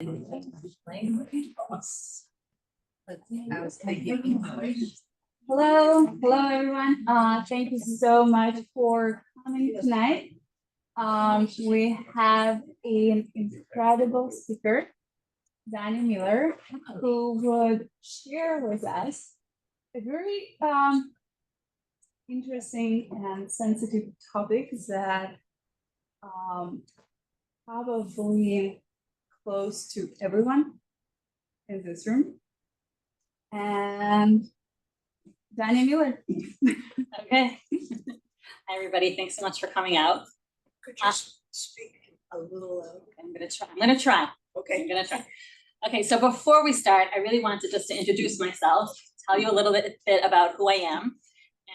Hello everyone. Thank you so much for coming tonight. We have an incredible speaker, Danny Miller, who would share with us a very interesting and sensitive topic that probably close to everyone in this room. And Danny Miller. Okay. Hi, everybody. Thanks so much for coming out. Could you speak a little louder? I'm gonna try. Okay. I'm gonna try. Okay, so before we start, I really wanted just to introduce myself, tell you a little bit about who I am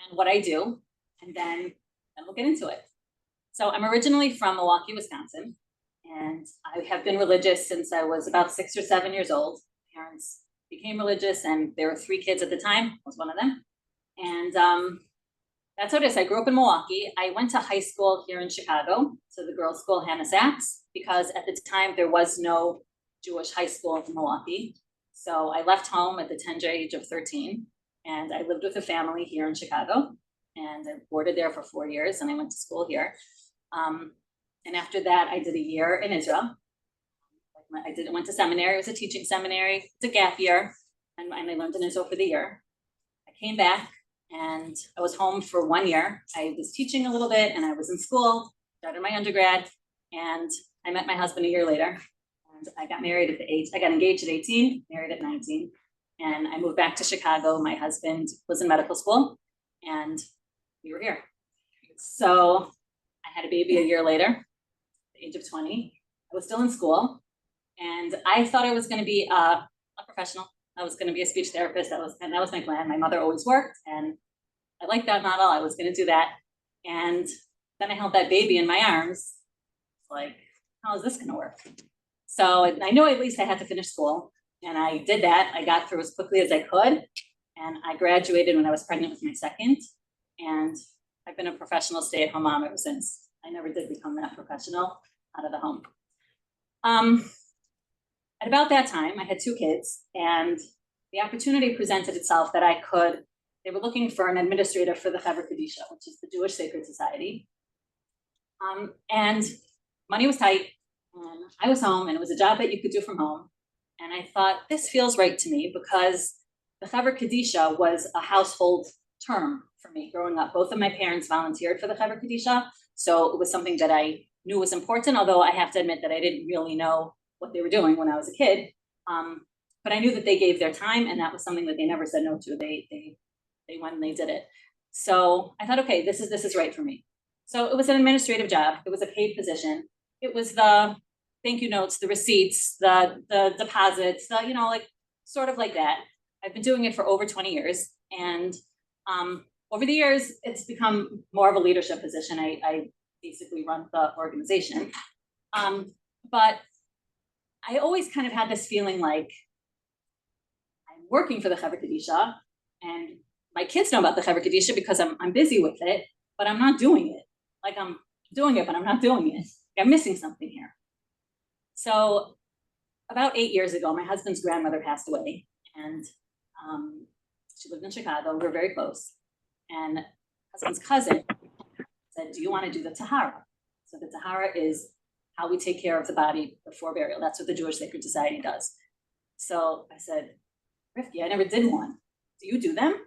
and what I do, and then we'll get into it. So I'm originally from Milwaukee, Wisconsin, and I have been religious since I was about 6 or 7 years old. Parents became religious, and there were 3 kids at the time. I was one of them. And that's what it is. I grew up in Milwaukee. I went to high school here in Chicago, to the girls' school Hannah Sachs, because at the time there was no Jewish high school in Milwaukee. So I left home at the tender age of 13, and I lived with a family here in Chicago, and I boarded there for 4 years, and I went to school here. And after that, I did a year in Israel. I went to seminary. It was a teaching seminary. It's a gap year, and I learned in Israel for the year. I came back, and I was home for 1 year. I was teaching a little bit, and I was in school, started my undergrad, and I met my husband a year later. And I got married I got engaged at 18, married at 19, and I moved back to Chicago. My husband was in medical school, and we were here. So I had a baby a year later, at the age of 20. I was still in school, and I thought I was going to be a professional. I was going to be a speech therapist. That was my plan. My mother always worked, and I liked that model. I was going to do that. And then I held that baby in my arms. It's like, how is this going to work? So I knew at least I had to finish school, and I did that. I got through as quickly as I could, and I graduated when I was pregnant with my second. And I've been a professional stay-at-home mom ever since. I never did become that professional out of the home. At about that time, I had 2 kids, and the opportunity presented itself that they were looking for an administrator for the Chevra Kadisha, which is the Jewish Sacred Society. And money was tight, and I was home, and it was a job that you could do from home. And I thought, this feels right to me, because the Chevra Kadisha was a household term for me growing up. Both of my parents volunteered for the Chevra Kadisha, so it was something that I knew was important, although I have to admit that I didn't really know what they were doing when I was a kid. But I knew that they gave their time, and that was something that they never said no to. They went and they did it. So I thought, okay, this is right for me. So it was an administrative job. It was a paid position. It was the thank you notes, the receipts, the deposits, sort of like that. I've been doing it for over 20 years. And over the years, it's become more of a leadership position. I basically run the organization. But I always kind of had this feeling like I'm working for the Chevra Kadisha, and my kids know about the Chevra Kadisha because I'm busy with it, but I'm not doing it. Like, I'm doing it, but I'm not doing it. I'm missing something here. So about 8 years ago, my husband's grandmother passed away, and she lived in Chicago. We were very close. And husband's cousin said, do you want to do the Tahara? So the Tahara is how we take care of the body before burial. That's what the Jewish Sacred Society does. So I said, Rifki, I never did one. Do you do them?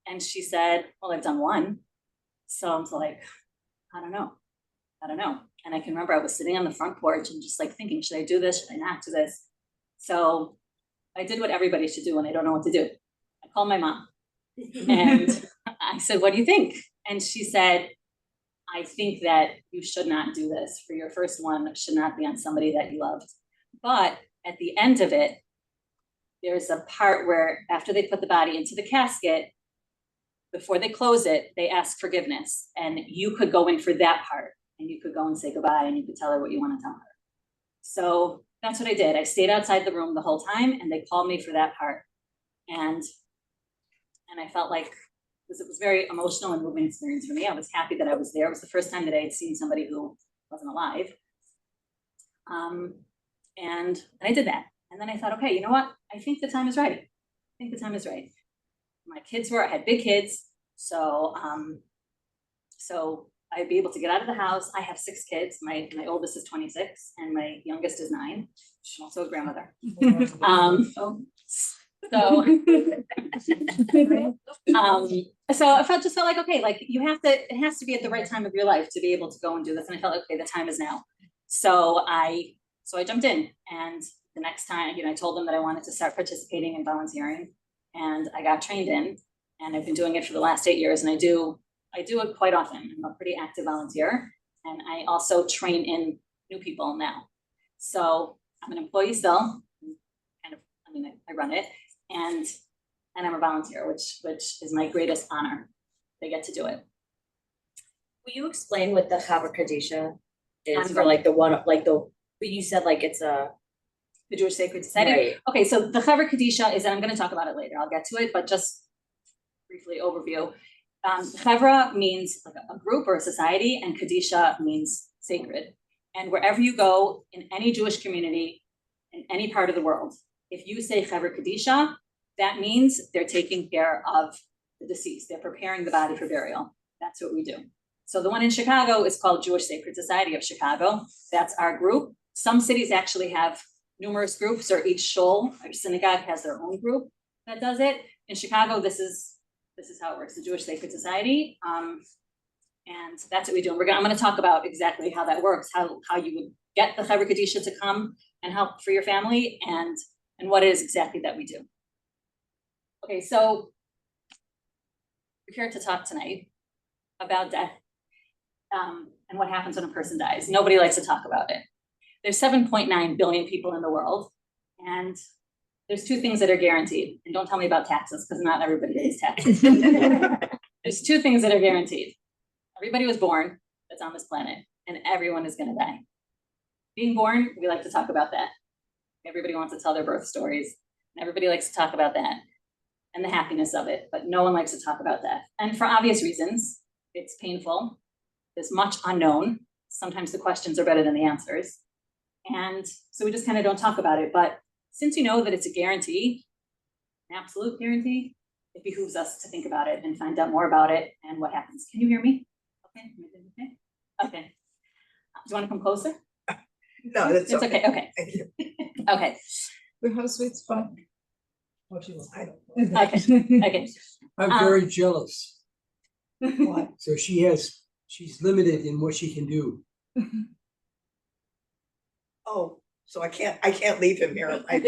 And she said, well, I've done one. So I was like, I don't know. And I can remember I was sitting on the front porch and just like thinking, should I do this? Should I not do this? So I did what everybody should do when they don't know what to do. I called my mom and I said, what do you think? And she said, I think that you should not do this. For your first one, it should not be on somebody that you loved. But at the end of it, there's a part where after they put the body into the casket, before they close it, they ask forgiveness. And you could go in for that part, and you could go and say goodbye, and you could tell her what you want to tell her. So that's what I did. I stayed outside the room the whole time, and they called me for that part. And I felt like it was very emotional and moving experience for me. I was happy that I was there. It was the first time that I had seen somebody who wasn't alive. And I did that. And then I thought, okay, you know what? I think the time is right. I think the time is right. I had big kids. So, so I'd be able to get out of the house. I have 6 kids. My oldest is 26 and my youngest is 9. I'm also a grandmother. So, so I just felt like, okay, like it has to be at the right time of your life to be able to go and do this. And I felt like, okay, the time is now. So I jumped in, and the next time, I told them that I wanted to start participating in volunteering, and I got trained in, and I've been doing it for the last 8 years, and I do it quite often. I'm a pretty active volunteer, and I also train in new people now. So I'm an employee still, I run it, and I'm a volunteer, which is my greatest honor. I get to do it. Will you explain what the Chevra Kadisha is I'm for going like the one, like but you said like it's a. The Jewish Sacred Society? Right. Okay, so the Chevra Kadisha is, and I'm gonna talk about it later, I'll get to it, but just briefly overview. Chevra means like a group or a society, and Kadisha means sacred. And wherever you go in any Jewish community, in any part of the world, if you say Chevra Kadisha, that means they're taking care of the deceased. They're preparing the body for burial. That's what we do. So the one in Chicago is called Jewish Sacred Society of Chicago. That's our group. Some cities actually have numerous groups, or each shul or synagogue has their own group that does it. In Chicago, this is how it works, the Jewish Sacred Society. And that's what we do. I'm gonna talk about exactly how that works, how you would get the Chevra Kadisha to come and help for your family, and what it is exactly that we do. Okay, so we're here to talk tonight about death, and what happens when a person dies. Nobody likes to talk about it. There's 7.9 billion people in the world, and there's 2 things that are guaranteed. And don't tell me about taxes, because not everybody pays taxes. There's 2 things that are guaranteed. Everybody was born that's on this planet, and everyone is gonna die. Being born, we like to talk about that. Everybody wants to tell their birth stories, and everybody likes to talk about that and the happiness of it, but no one likes to talk about death. And for obvious reasons, it's painful. There's much unknown. Sometimes the questions are better than the answers. And so we just kind of don't talk about it. But since you know that it's a guarantee, an absolute guarantee, it behooves us to think about it and find out more about it and what happens. Can you hear me? Okay. Okay. Do you want to come closer? No, that's It's okay. Okay. Thank you. Okay. The house is fun. I don't know. Okay. Okay. I'm very jealous. Why? So she's limited in what she can do. Oh, so I can't leave him here. I-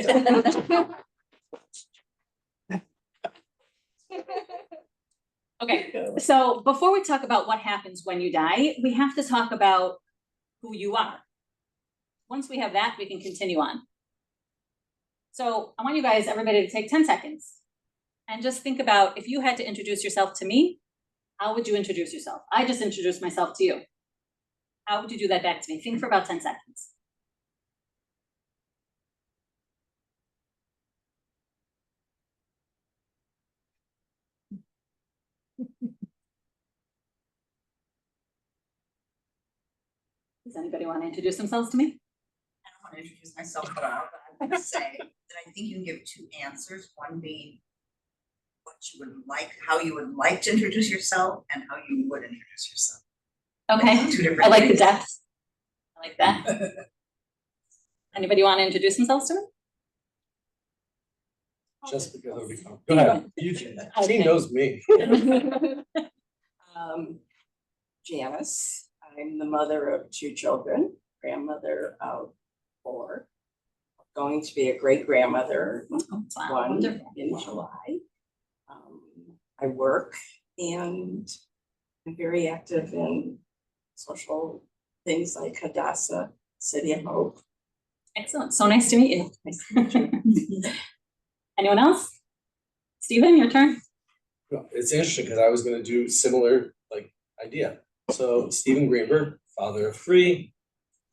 Okay, so before we talk about what happens when you die, we have to talk about who you are. Once we have that, we can continue on. So I want you guys, everybody, to take 10 seconds and just think about, if you had to introduce yourself to me, how would you introduce yourself? I just introduced myself to you. How would you do that back to me? Think for about 10 seconds. Does anybody want to introduce themselves to me? I don't want to introduce myself at all, but I'm gonna say that I think you can give 2 answers, one being what you would like, how you would like to introduce yourself, and how you would introduce yourself. Okay, 2 different I like the things. depth. I like that. Anybody want to introduce themselves to me? Just because it'll become. Go ahead. She knows me. Janice, I'm the mother of 2 children, grandmother of 4, going to be a great grandmother, Wow, one wonderful. in July. I work and I'm very active in social things like Hadassah, City of Hope. Excellent. So nice to meet you. Nice to meet you. Anyone else? Stephen, your turn. It's interesting because I was gonna do similar idea. So Stephen Greenberg, father of 3,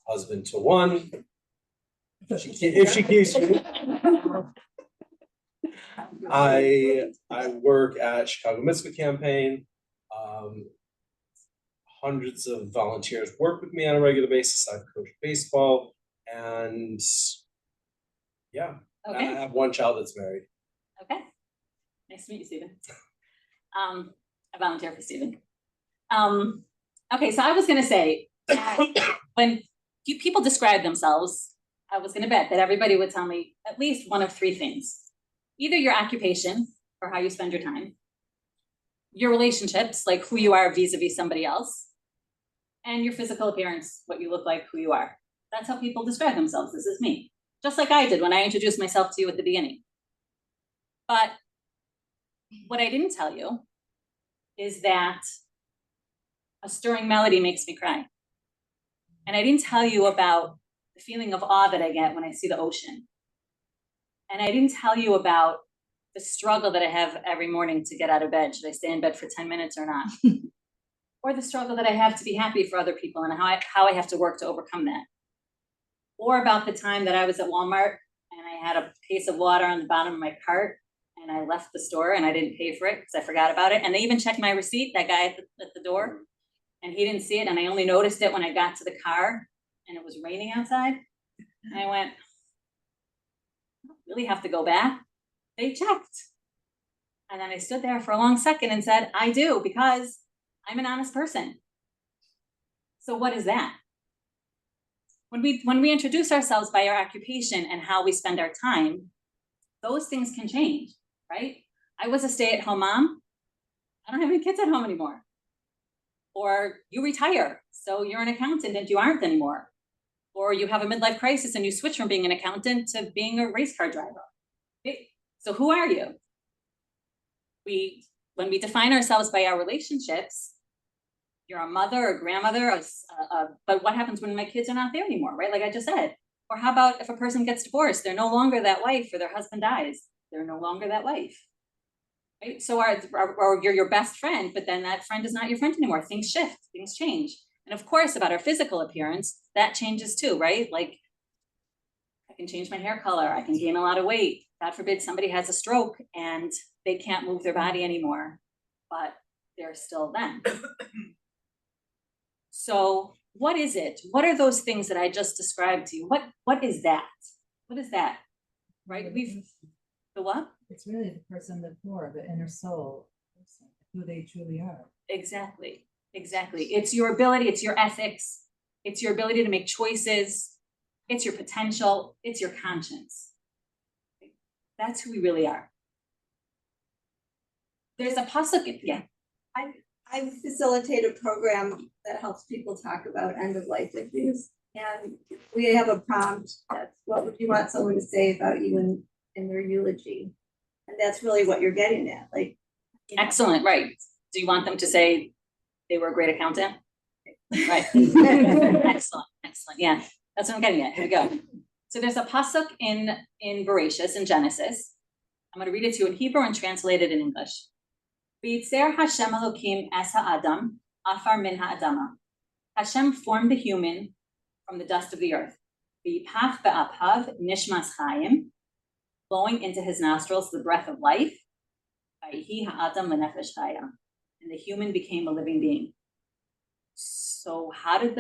husband to 1. If she keeps me. I work at Chicago Mitzvah Campaign. Hundreds of volunteers work with me on a regular basis. I've coached baseball, and Yeah, I Okay, have one child that's married. okay. Nice to meet you, Stephen. I volunteer for Stephen. Okay, so I was gonna say, when people describe themselves, I was gonna bet that everybody would tell me at least one of three things. Either your occupation, or how you spend your time, your relationships, like who you are vis-a-vis somebody else, and your physical appearance, what you look like, who you are. That's how people describe themselves. This is me. Just like I did when I introduced myself to you at the beginning. But what I didn't tell you is that a stirring melody makes me cry. And I didn't tell you about the feeling of awe that I get when I see the ocean. And I didn't tell you about the struggle that I have every morning to get out of bed. Should I stay in bed for 10 minutes or not? Or the struggle that I have to be happy for other people and how I have to work to overcome that. Or about the time that I was at Walmart and I had a case of water on the bottom of my cart and I left the store and I didn't pay for it because I forgot about it. And they even checked my receipt, that guy at the door, and he didn't see it. And I only noticed it when I got to the car and it was raining outside. And I went, I don't really have to go back. They checked. And then I stood there for a long second and said, I do, because I'm an honest person. So what is that? When we introduce ourselves by our occupation and how we spend our time, those things can change, right? I was a stay-at-home mom. I don't have any kids at home anymore. Or you retire, so you're an accountant and you aren't anymore. Or you have a midlife crisis and you switch from being an accountant to being a race car driver. Okay? So who are you? When we define ourselves by our relationships, you're a mother, a grandmother, but what happens when my kids are not there anymore, right? Like I just said. Or how about if a person gets divorced, they're no longer that wife, or their husband dies, they're no longer that wife, right? So or you're your best friend, but then that friend is not your friend anymore. Things shift, things change. And of course, about our physical appearance, that changes too, right? Like I can change my hair color, I can gain a lot of weight. God forbid somebody has a stroke and they can't move their body anymore, but they're still them. So what is it? What are those things that I just described to you? What is that? What is that? Right? The what? It's really the person, the core, the inner soul, who they truly are. Exactly. It's your ability, it's your ethics, it's your ability to make choices, it's your potential, it's your conscience. That's who we really are. There's a possibility, yeah. I facilitate a program that helps people talk about end of life issues. And we have a prompt that's what would you want someone to say about you in their eulogy? And that's really what you're getting at. Like, Excellent, right. Do you want them to say they were a great accountant? Right. Excellent, yeah. That's what I'm getting at. Here we go. So there's a pasuk in Bereshis, in Genesis. I'm gonna read it to you in Hebrew and translate it in English. V'yitzer Hashem Elokim es ha'adam, afar min ha'adama. Hashem formed the human from the dust of the earth. V'yipach be'apav nishmas chayim, blowing into his nostrils the breath of life. V'yihi ha'adam lenefesh chaya, and the human became a living being. So how did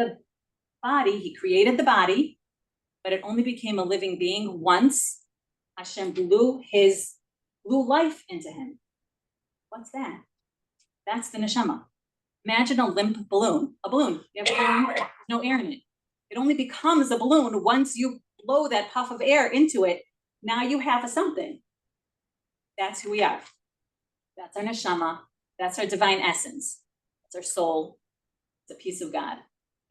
he created the body, but it only became a living being once Hashem blew life into him. What's that? That's the neshama. Imagine a limp balloon. A balloon. You have a balloon, there's no air in it. It only becomes a balloon once you blow that puff of air into it. Now you have a something. That's who we are. That's our neshama. That's our divine essence. That's our soul. It's a piece of God.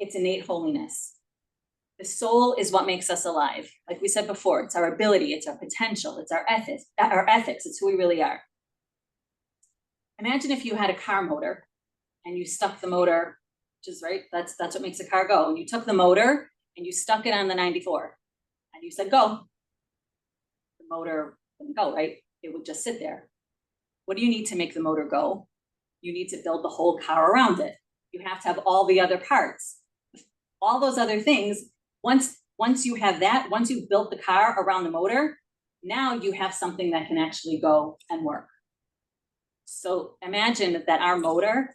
It's innate holiness. The soul is what makes us alive. Like we said before, it's our ability, it's our potential, it's our ethics, it's who we really are. Imagine if you had a car motor and you stuck the motor, which is right, that's what makes a car go. And you took the motor and you stuck it on the 94 and you said, go. The motor wouldn't go, right? It would just sit there. What do you need to make the motor go? You need to build the whole car around it. You have to have all the other parts. All those other things, once you have that, once you've built the car around the motor, now you have something that can actually go and work. So imagine that our motor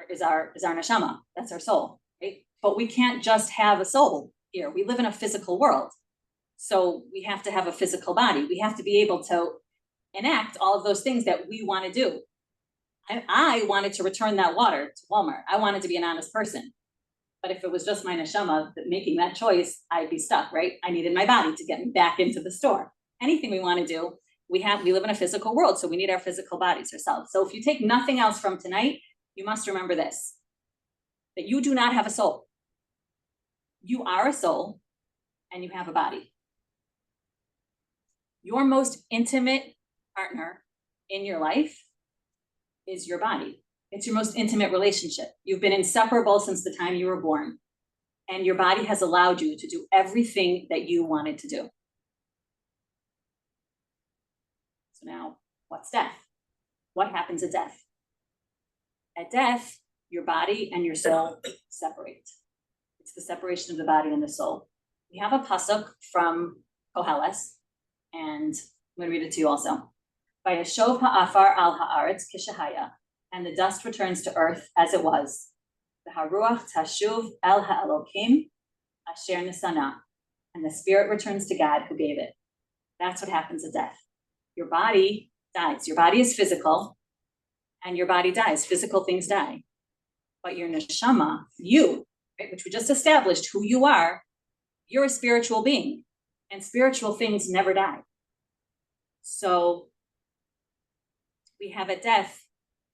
is our neshama, that's our soul, right? But we can't just have a soul here. We live in a physical world. So we have to have a physical body. We have to be able to enact all of those things that we want to do. I wanted to return that water to Walmart. I wanted to be an honest person. But if it was just my neshama that making that choice, I'd be stuck, right? I needed my body to get me back into the store. Anything we want to do, we live in a physical world, so we need our physical bodies ourselves. So if you take nothing else from tonight, you must remember this, that you do not have a soul. You are a soul and you have a body. Your most intimate partner in your life is your body. It's your most intimate relationship. You've been inseparable since the time you were born, and your body has allowed you to do everything that you wanted to do. So now, what's death? What happens at death? At death, your body and your soul separate. It's the separation of the body and the soul. We have a pasuk from Koheles, and I'm going to read it to you also. Vayashov ha'afar al ha'aretz kishahaya, and the dust returns to earth as it was. The haruach tashuv el ha'elokim asher nisana, and the spirit returns to God who gave it. That's what happens at death. Your body dies. Your body is physical, and your body dies. Physical things die. But your neshama, you, right, which we just established who you are, you're a spiritual being, and spiritual things never die. So we have at death,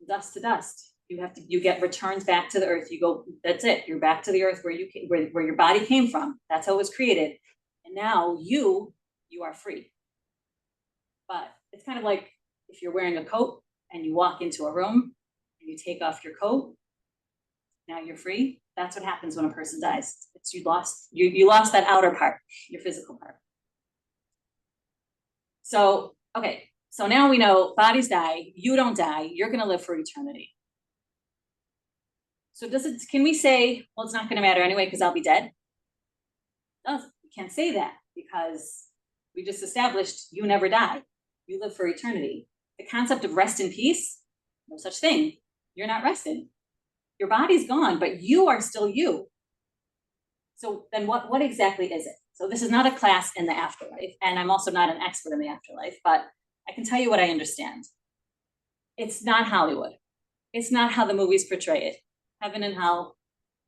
dust to dust. You get returned back to the earth. You go, that's it. You're back to the earth where your body came from. That's how it was created. And now you are free. But it's kind of like if you're wearing a coat and you walk into a room and you take off your coat, now you're free. That's what happens when a person dies. It's you lost that outer part, your physical part. So, okay. So now we know bodies die, you don't die, you're gonna live for eternity. So can we say, well, it's not gonna matter anyway because I'll be dead? No, we can't say that because we just established you never die. You live for eternity. The concept of rest in peace, no such thing. You're not resting. Your body's gone, but you are still you. So then what exactly is it? So this is not a class in the afterlife, and I'm also not an expert in the afterlife, but I can tell you what I understand. It's not Hollywood. It's not how the movies portray it. Heaven and hell,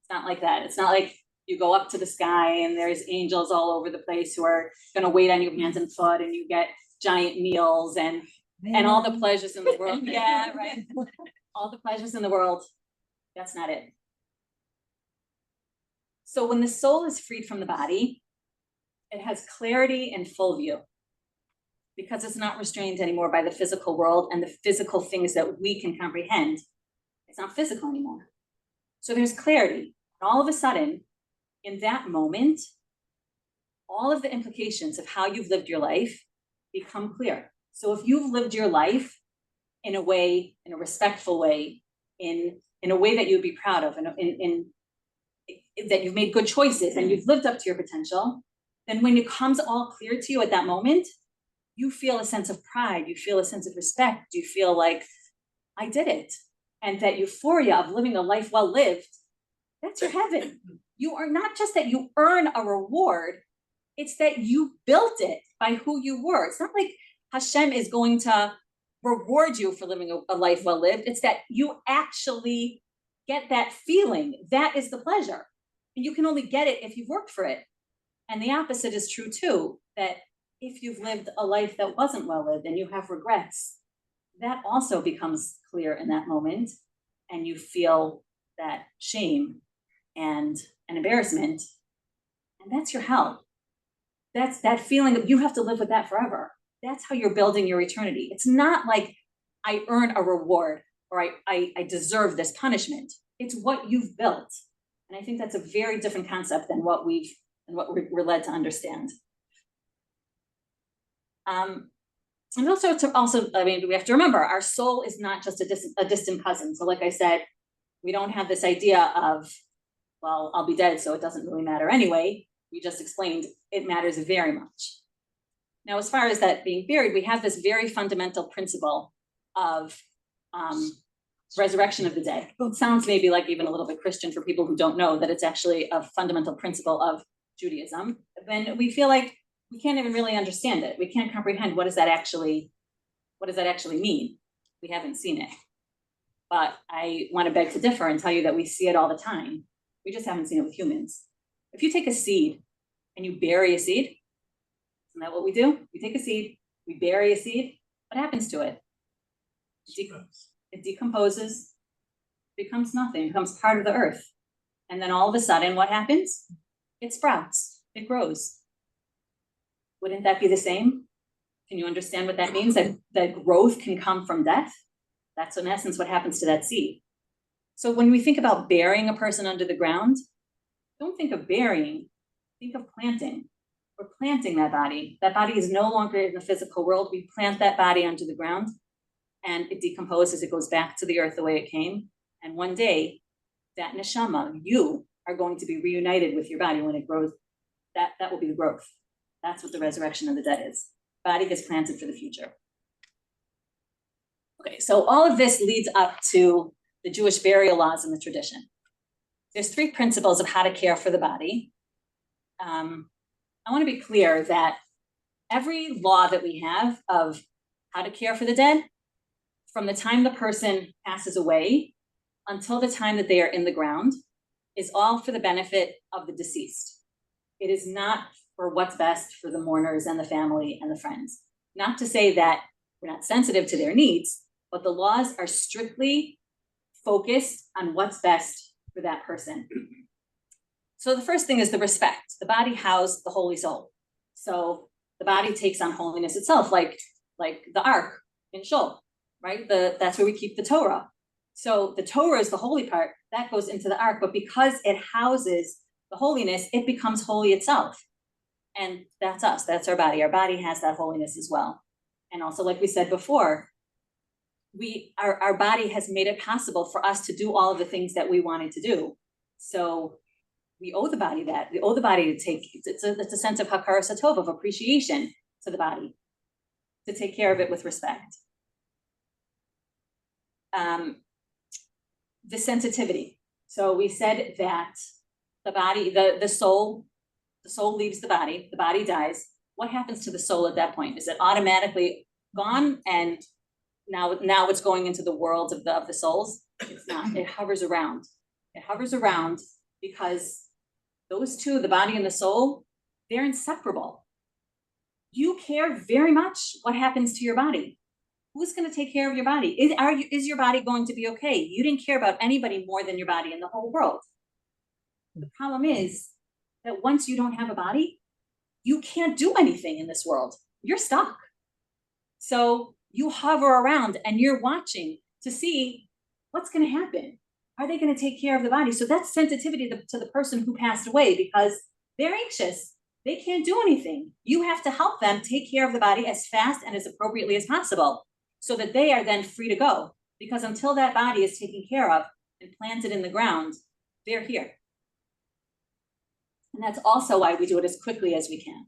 it's not like that. It's not like you go up to the sky and there's angels all over the place who are gonna wait on your hands and foot, and you get giant meals and all the pleasures in the world. Yeah, right. All the pleasures in the world. That's not it. So when the soul is freed from the body, it has clarity and full view because it's not restrained anymore by the physical world and the physical things that we can comprehend. It's not physical anymore. So there's clarity. And all of a sudden, in that moment, all of the implications of how you've lived your life become clear. So if you've lived your life in a way, in a respectful way, in a way that you'd be proud of, in that you've made good choices and you've lived up to your potential, then when it comes all clear to you at that moment, you feel a sense of pride, you feel a sense of respect, you feel like, I did it. And that euphoria of living a life well lived, that's your heaven. You are not just that you earn a reward, it's that you built it by who you were. It's not like Hashem is going to reward you for living a life well lived. It's that you actually get that feeling. That is the pleasure. And you can only get it if you've worked for it. And the opposite is true too, that if you've lived a life that wasn't well lived and you have regrets, that also becomes clear in that moment. And you feel that shame and an embarrassment. And that's your hell. That's that feeling that you have to live with that forever. That's how you're building your eternity. It's not like I earn a reward or I deserve this punishment. It's what you've built. And I think that's a very different concept than what we're led to understand. And also, I mean, we have to remember our soul is not just a distant cousin. So like I said, we don't have this idea of, well, I'll be dead, so it doesn't really matter anyway. We just explained it matters very much. Now, as far as that being buried, we have this very fundamental principle of resurrection of the dead. It sounds maybe like even a little bit Christian for people who don't know that it's actually a fundamental principle of Judaism. Then we feel like we can't even really understand it. We can't comprehend what does that actually mean? We haven't seen it. But I want to beg to differ and tell you that we see it all the time. We just haven't seen it with humans. If you take a seed and you bury a seed, isn't that what we do? We take a seed, we bury a seed. What happens to it? It decomposes, becomes nothing, becomes part of the earth. And then all of a sudden, what happens? It sprouts, it grows. Wouldn't that be the same? Can you understand what that means? That growth can come from death? That's in essence what happens to that seed. So when we think about burying a person under the ground, don't think of burying, think of planting. We're planting that body. That body is no longer in the physical world. We plant that body under the ground and it decomposes, it goes back to the earth the way it came. And one day, that neshama, you are going to be reunited with your body when it grows. That will be the growth. That's what the resurrection of the dead is. Body gets planted for the future. Okay, so all of this leads up to the Jewish burial laws and the tradition. There's 3 principles of how to care for the body. I want to be clear that every law that we have of how to care for the dead, from the time the person passes away until the time that they are in the ground, is all for the benefit of the deceased. It is not for what's best for the mourners and the family and the friends. Not to say that we're not sensitive to their needs, but the laws are strictly focused on what's best for that person. So the first thing is the respect. The body housed the holy soul. So the body takes on holiness itself, like the ark in Shul, right? That's where we keep the Torah. So the Torah is the holy part, that goes into the ark, but because it houses the holiness, it becomes holy itself. And that's us, that's our body. Our body has that holiness as well. And also, like we said before, our body has made it possible for us to do all of the things that we wanted to do. So we owe the body that. We owe the body to take, it's a sense of hakara satov, of appreciation to the body, to take care of it with respect. The sensitivity. So we said that the body, the soul leaves the body dies. What happens to the soul at that point? Is it automatically gone and now it's going into the world of the souls? It's not. It hovers around. It hovers around because those two, the body and the soul, they're inseparable. You care very much what happens to your body. Who's going to take care of your body? Is your body going to be okay? You didn't care about anybody more than your body in the whole world. The problem is that once you don't have a body, you can't do anything in this world. You're stuck. So you hover around and you're watching to see what's going to happen. Are they going to take care of the body? So that's sensitivity to the person who passed away because they're anxious. They can't do anything. You have to help them take care of the body as fast and as appropriately as possible so that they are then free to go. Because until that body is taken care of and planted in the ground, they're here. And that's also why we do it as quickly as we can.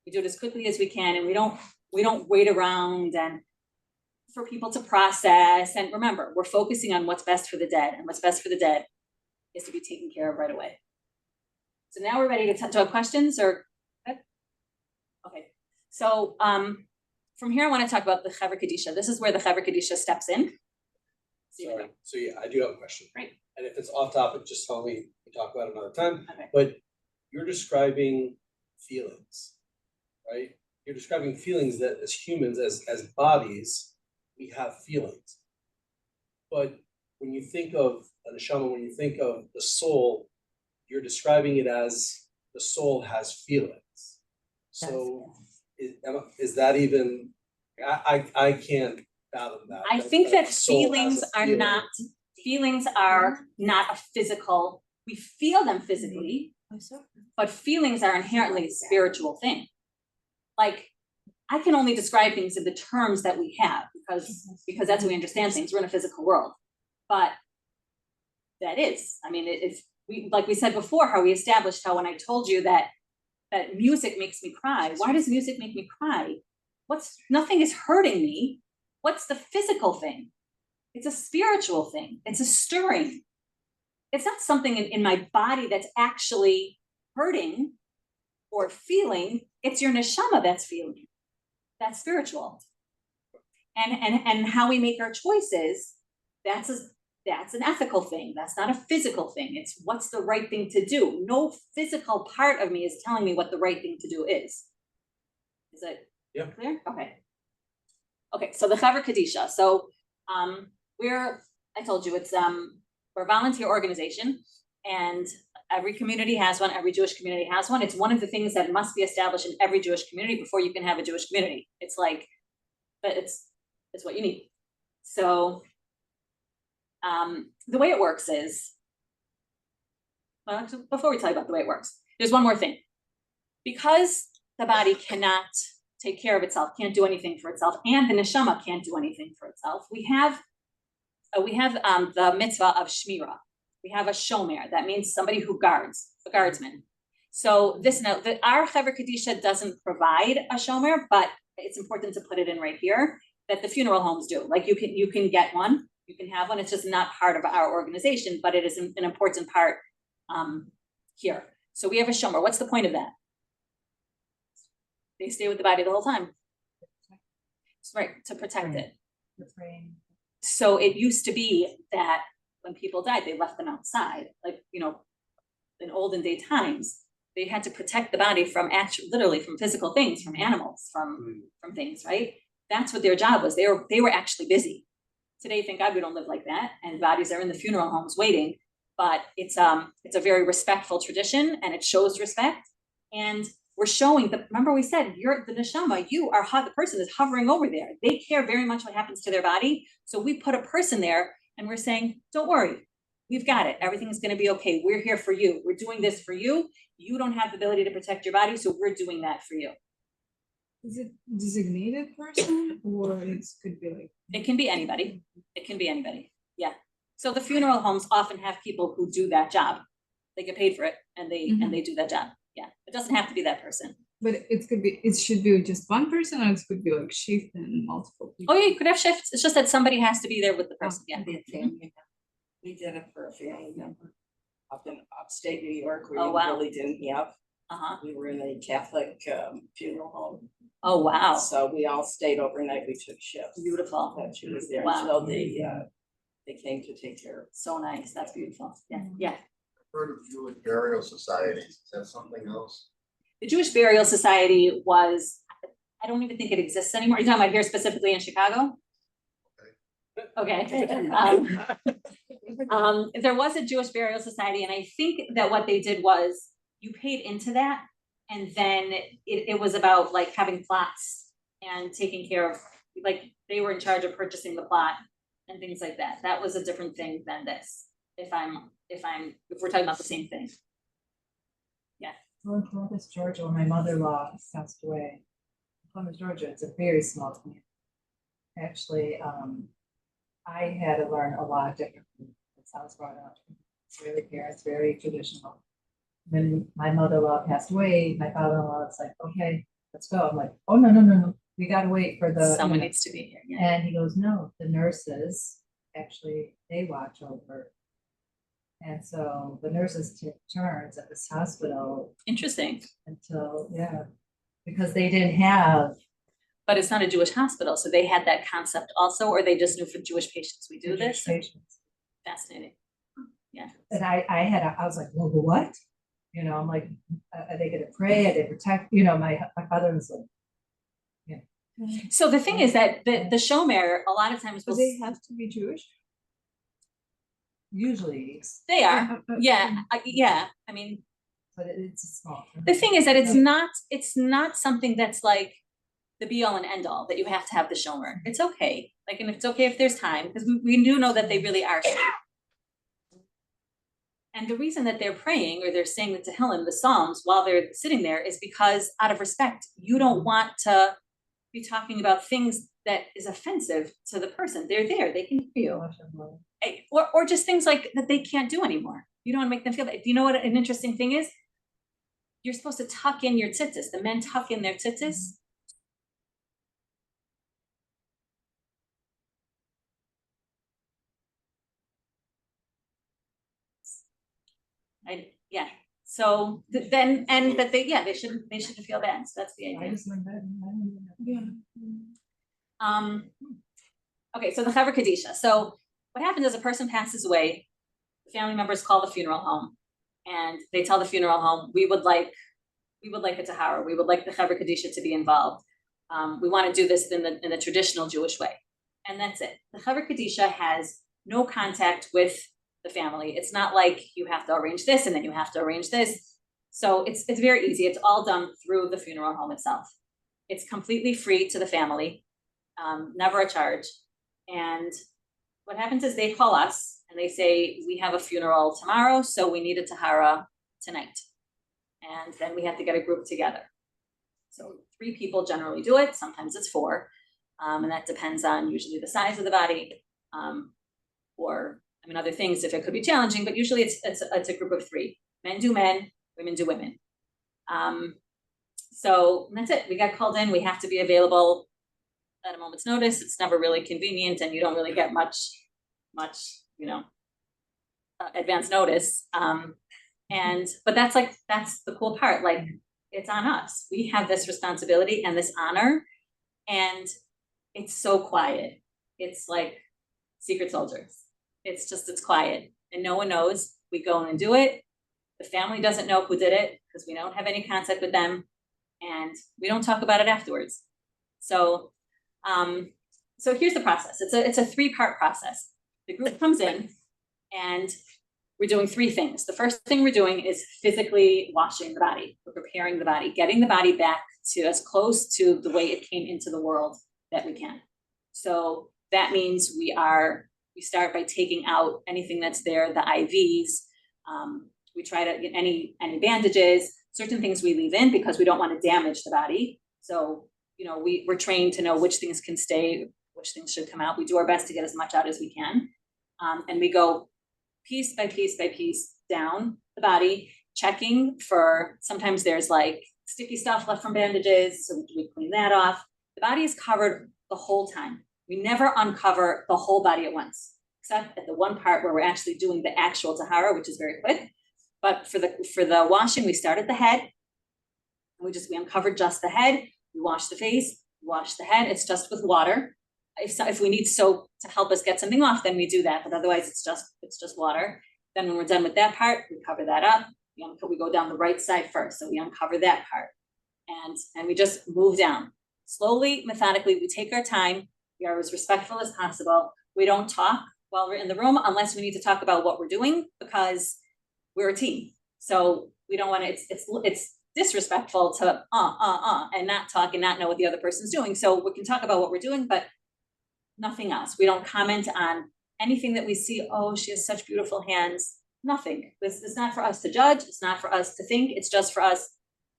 We do it as quickly as we can, and we don't wait around and for people to process. And remember, we're focusing on what's best for the dead, and what's best for the dead is to be taken care of right away. So now we're ready to have questions or okay. So from here I want to talk about the Chevra Kadisha. This is where the Chevra Kadisha steps in. So yeah, I do have a question. Great. And if it's off topic, just tell me, we talk about it another time. Okay. But you're describing feelings, right? You're describing feelings that as humans, as bodies, we have feelings. But when you think of a neshama, when you think of the soul, you're describing it as the soul has feelings. So is that even, I can't fathom that. I think that the soul has feelings a are feeling. not a physical, we feel them physically, but feelings are inherently a spiritual thing. Like, I can only describe things in the terms that we have because that's how we understand things. We're in a physical world. But that is, I mean, it's like we said before, how we established how when I told you that music makes me cry. Why does music make me cry? Nothing is hurting me. What's the physical thing? It's a spiritual thing. It's a stirring. It's not something in my body that's actually hurting or feeling, it's your neshama that's feeling. That's spiritual. And how we make our choices, that's an ethical thing. That's not a physical thing. It's what's the right thing to do. No physical part of me is telling me what the right thing to do is. Is it clear? Okay. Okay, so the Chevra Kadisha. So I told you, we're a volunteer organization, and every community has one, every Jewish community has one. It's one of the things that must be established in every Jewish community before you can have a Jewish community. It's like, but it's what you need. So the way it works is, well, before we tell you about the way it works, there's one more thing. Because the body cannot take care of itself, can't do anything for itself, and the neshama can't do anything for itself, we have the mitzvah of shmira. We have a shomer. That means somebody who guards, a guardsman. So our Chevra Kadisha doesn't provide a shomer, but it's important to put it in right here that the funeral homes do. Like you can get one, you can have one. It's just not part of our organization, but it is an important part here. So we have a shomer. What's the point of that? They stay with the body the whole time. Right, to protect it. So it used to be that when people died, they left them outside. Like, in olden day times, they had to protect the body from literally from physical things, from animals, from things, right? That's what their job was. They were actually busy. Today, thank God we don't live like that, and bodies are in the funeral homes waiting. But it's a very respectful tradition, and it shows respect. And we're showing remember we said, you're the neshama, the person is hovering over there. They care very much what happens to their body. So we put a person there and we're saying, don't worry, we've got it. Everything's gonna be okay. We're here for you. We're doing this for you. You don't have the ability to protect your body, so we're doing that for you. Is it designated person or it could be like? It can be anybody. It can be anybody. Yeah. So the funeral homes often have people who do that job. They get paid for it and they do that job. Yeah, it doesn't have to be that person. But it should be just one person, or it could be like shift and multiple people. Oh yeah, you could have shifts. It's just that somebody has to be there with the person. Yeah. We did it for a family member up in upstate New York where Oh, you wow. really didn't have. Uh-huh. We were in a Catholic funeral home. Oh wow. So we all stayed overnight. We took shifts. Beautiful. That she was there Wow. until they came to take care of. So nice. That's beautiful. Yeah. Yeah. Heard of Jewish burial societies, is that something else? The Jewish Burial Society was, I don't even think it exists anymore. You're talking about here specifically in Chicago? Okay. There was a Jewish Burial Society, and I think that what they did was you paid into that, and then it was about like having plots and taking care of, like they were in charge of purchasing the plot and things like that. That was a different thing than this. If we're talking about the same thing. Yeah. Well, in Columbus, Georgia, when my mother-in-law passed away, Columbus, Georgia, it's a very small community. Actually, I had to learn a lot of different things. That's how I was brought up. It's really parents, very traditional. When my mother-in-law passed away, my father-in-law was like, okay, let's go. I'm like, oh, no. We gotta wait for Someone needs to be here. Yeah. And he goes, no, the nurses, actually, they watch over. And so the nurses took turns at this hospital Interesting. until, because they didn't have. But it's not a Jewish hospital, so they had that concept also, or they just knew for Jewish patients we do this? Patients. Fascinating. Yeah. And I was like, well, what? I'm like, are they gonna pray? Are they protect? My father was like, So the thing is that the shomer a lot of times will. they have to be Jewish? Usually. They are, yeah, yeah, I mean, But it's a small. the thing is that it's not something that's like the be all and end all, that you have to have the shomer. It's okay, like, and it's okay if there's time, because we do know that they really are sick. And the reason that they're praying or they're saying the Tehillim, the Psalms, while they're sitting there is because out of respect, you don't want to be talking about things that is offensive to the person. They're there, they can hear you. Or just things like that they can't do anymore. You don't want to make them feel that. Do you know what an interesting thing is? You're supposed to tuck in your tzitzis. The men tuck in their tzitzis. So then, and that they shouldn't feel bad, so that's the I idea. just learned that. I didn't know. Okay, so the Chevra Kadisha. So what happens is a person passes away, the family members call the funeral home, and they tell the funeral home, we would like a tahara, we would like the Chevra Kadisha to be involved. We want to do this in the traditional Jewish way. And that's it. The Chevra Kadisha has no contact with the family. It's not like you have to arrange this and then you have to arrange this. So it's very easy. It's all done through the funeral home itself. It's completely free to the family, never a charge. And what happens is they call us and they say, we have a funeral tomorrow, so we need a tahara tonight. And then we have to get a group together. So 3 people generally do it, sometimes it's 4. And that depends on usually the size of the body, or other things if it could be challenging, but usually it's a group of 3. Men do men, women do women. So that's it. We got called in, we have to be available at a moment's notice. It's never really convenient and you don't really get much, advance notice. But that's the cool part. Like, it's on us. We have this responsibility and this honor, and it's so quiet. It's like secret soldiers. It's quiet and no one knows. We go in and do it. The family doesn't know who did it because we don't have any contact with them, and we don't talk about it afterwards. So here's the process. It's a 3-part process. The group comes in and we're doing 3 things. The first thing we're doing is physically washing the body. We're preparing the body, getting the body back to as close to the way it came into the world that we can. So that means we start by taking out anything that's there, the IVs. We try to get any bandages, certain things we leave in because we don't want to damage the body. So, we're trained to know which things can stay, which things should come out. We do our best to get as much out as we can. And we go piece by piece by piece down the body, checking for, sometimes there's like sticky stuff left from bandages, so we clean that off. The body is covered the whole time. We never uncover the whole body at once, except at the one part where we're actually doing the actual tahara, which is very quick. But for the washing, we start at the head. We uncover just the head. We wash the face, we wash the head. It's just with water. If we need soap to help us get something off, then we do that. But otherwise, it's just water. Then when we're done with that part, we cover that up. We go down the right side first, so we uncover that part, and we just move down slowly, methodically. We take our time. We are as respectful as possible. We don't talk while we're in the room unless we need to talk about what we're doing because we're a team. So we don't want to. It's disrespectful to and not talk and not know what the other person's doing. So we can talk about what we're doing, but nothing else. We don't comment on anything that we see. Oh, she has such beautiful hands. Nothing. This is not for us to judge. It's not for us to think. It's just for us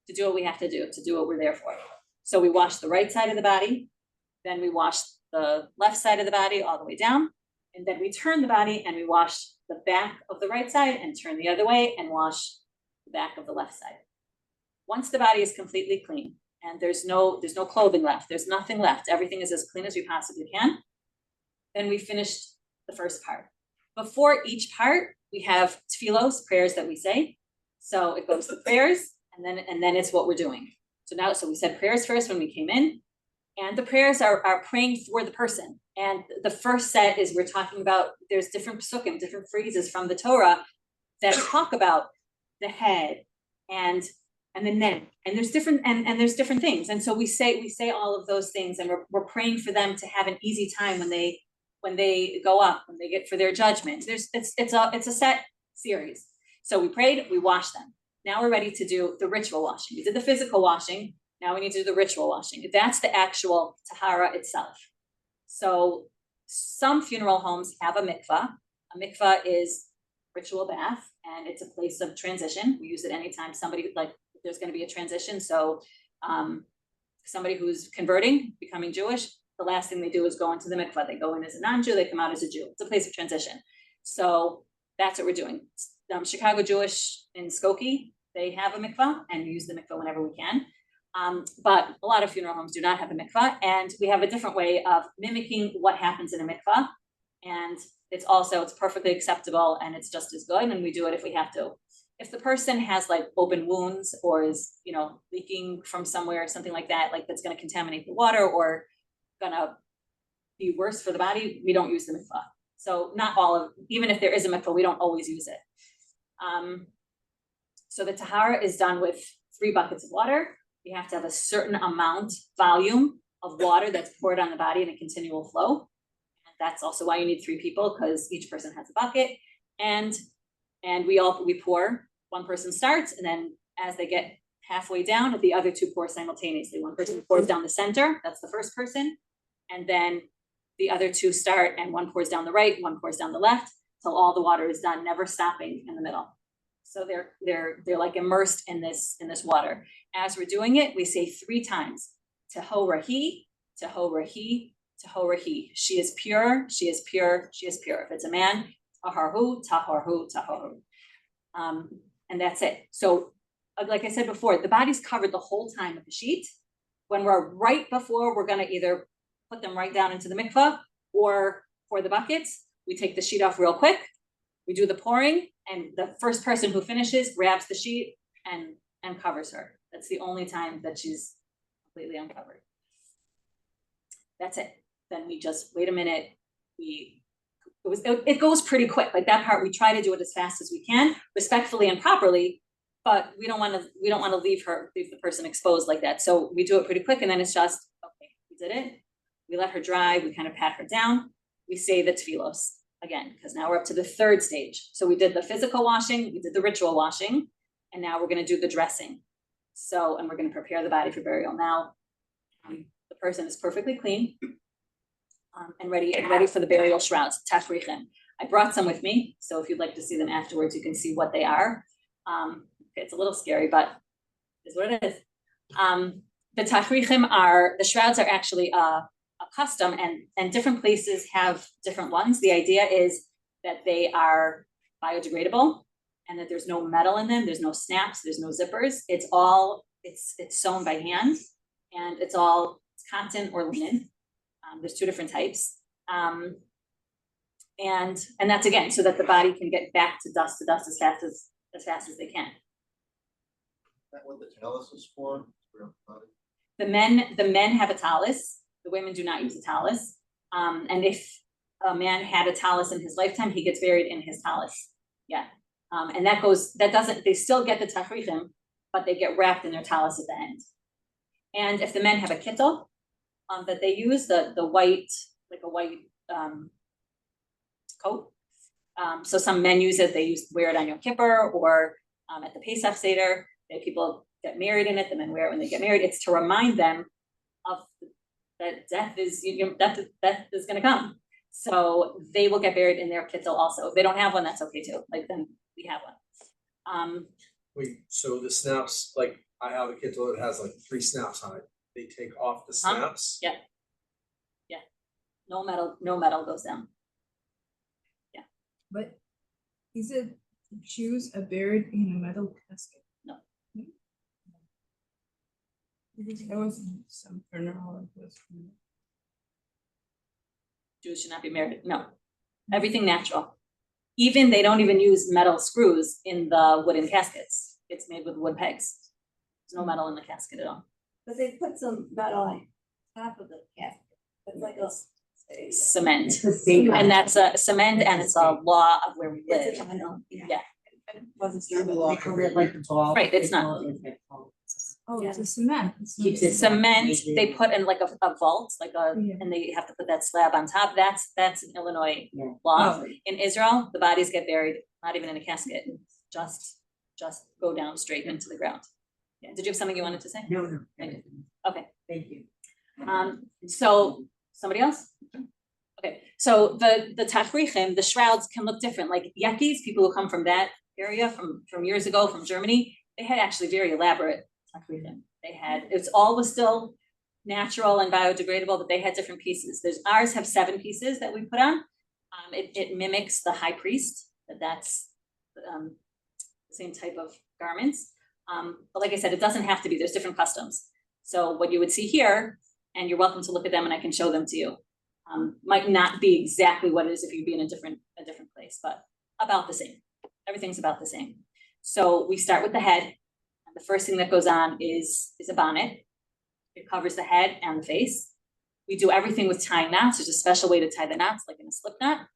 to do what we have to do what we're there for. So we wash the right side of the body, then we wash the left side of the body all the way down, and then we turn the body and we wash the back of the right side and turn the other way and wash the back of the left side. Once the body is completely clean and there's no clothing left, there's nothing left, everything is as clean as we possibly can, then we finished the first part. Before each part, we have tefillos, prayers that we say. So it goes to prayers, and then it's what we're doing. So we said prayers first when we came in, and the prayers are praying for the person. And the first set is we're talking about, there's different psukim, different phrases from the Torah that talk about the head and the neck, and there's different things. And so we say all of those things, and we're praying for them to have an easy time when they go up, when they get for their judgment. It's a set series. So we prayed, we washed them. Now we're ready to do the ritual washing. We did the physical washing. Now we need to do the ritual washing. That's the actual tahara itself. So some funeral homes have a mikvah. A mikvah is ritual bath, and it's a place of transition. We use it anytime somebody, like, if there's going to be a transition. So somebody who's converting, becoming Jewish, the last thing they do is go into the mikvah. They go in as a non-Jew, they come out as a Jew. It's a place of transition. So that's what we're doing. Chicago Jewish in Skokie, they have a mikvah, and we use the mikvah whenever we can. But a lot of funeral homes do not have a mikvah, and we have a different way of mimicking what happens in a mikvah. And it's perfectly acceptable, and it's just as good, and we do it if we have to. if the person has like open wounds or is, you know, leaking from somewhere or something like that, like that's gonna contaminate the water or gonna be worse for the body, we don't use the mikvah. So not all of, even if there is a mikvah, we don't always use it. So the tahara is done with 3 buckets of water. You have to have a certain amount, volume of water that's poured on the body in a continual flow. And that's also why you need 3 people, because each person has a bucket. And we pour, one person starts, and then as they get halfway down, the other 2 pour simultaneously. One person pours down the center, that's the first person. And then the other 2 start, and one pours down the right, one pours down the left, till all the water is done, never stopping in the middle. So they're like immersed in this water. As we're doing it, we say 3 times, Teho Rahi, Teho Rahi, Teho Rahi. She is pure, she is pure, she is pure. If it's a man, Taharhu, Taharhu, Taharhu. And that's it. So like I said before, the body's covered the whole time with the sheet. When we're right before, we're gonna either put them right down into the mikvah or pour the buckets, we take the sheet off real quick, we do the pouring, and the first person who finishes grabs the sheet and covers her. That's the only time that she's completely uncovered. That's it. Then we just wait a minute. It goes pretty quick. Like that part, we try to do it as fast as we can, respectfully and properly, but we don't want to leave the person exposed like that. So we do it pretty quick, and then it's just, okay, we did it. We let her dry. We kind of pat her down. We say the tefillos again, because now we're up to the 3rd stage. So we did the physical washing, we did the ritual washing, and now we're going to do the dressing. So, and we're going to prepare the body for burial. Now, the person is perfectly clean and ready for the burial shrouds, tafrichim. I brought some with me, so if you'd like to see them afterwards, you can see what they are. It's a little scary, but it's what it is. The tafrichim the shrouds are actually a custom, and different places have different ones. The idea is that they are biodegradable and that there's no metal in them, there's no snaps, there's no zippers. It's sewn by hand, and it's cotton or linen. There's 2 different types. And that's again, so that the body can get back to dust as fast as they can. That what the talus is for? The men have a talus. The women do not use a talus. And if a man had a talus in his lifetime, he gets buried in his talus. Yeah. And they still get the tafrichim, but they get wrapped in their talus at the end. And if the men have a kittel, that they use, the white, like a white coat. So some men use it, wear it on Yom Kippur or at the Pesach Seder. People get married in it, the men wear it when they get married. It's to remind them of that death is gonna come. So they will get buried in their kittel also. If they don't have one, that's okay too. Like then we have one. Wait, so the snaps, like I have a kittel that has like 3 snaps on it. They take off the snaps? Yeah. Yeah. No metal goes down. Yeah. But is it Jews are buried in a metal casket? No. There was some funeral. Jews should not be married. No. Everything natural. Even they don't even use metal screws in the wooden caskets. It's made with wood pegs. There's no metal in the casket at all. But they put some metal on top of the casket. It's like a Cement. And that's a cement, and it's a law of where we live. it's a metal, Yeah. Wasn't They sure. cover it like the ball. Right, it's not. Oh, it's a cement. Keeps it Cement, they put in like a vault, Yeah. and they have to put that slab on top. That's an Illinois Yeah. law. Oh. In Israel, the bodies get buried, not even in a casket, just go down straight into the ground. Yeah, did you have something you wanted to say? No. Okay. Thank you. So somebody else? Okay, so the tafrichim, the shrouds can look different, like yakis, people who come from that area from years ago, from Germany, they had actually very elaborate tafrichim. It was still natural and biodegradable, but they had different pieces. Ours have 7 pieces that we put on. It mimics the high priest, that's the same type of garments. But like I said, it doesn't have to be, there's different customs. So what you would see here, and you're welcome to look at them and I can show them to you, might not be exactly what it is if you'd be in a different place, but about the same. Everything's about the same. So we start with the head. And the first thing that goes on is a bonnet. It covers the head and the face. We do everything with tying knots. There's a special way to tie the knots, like in a slip knot.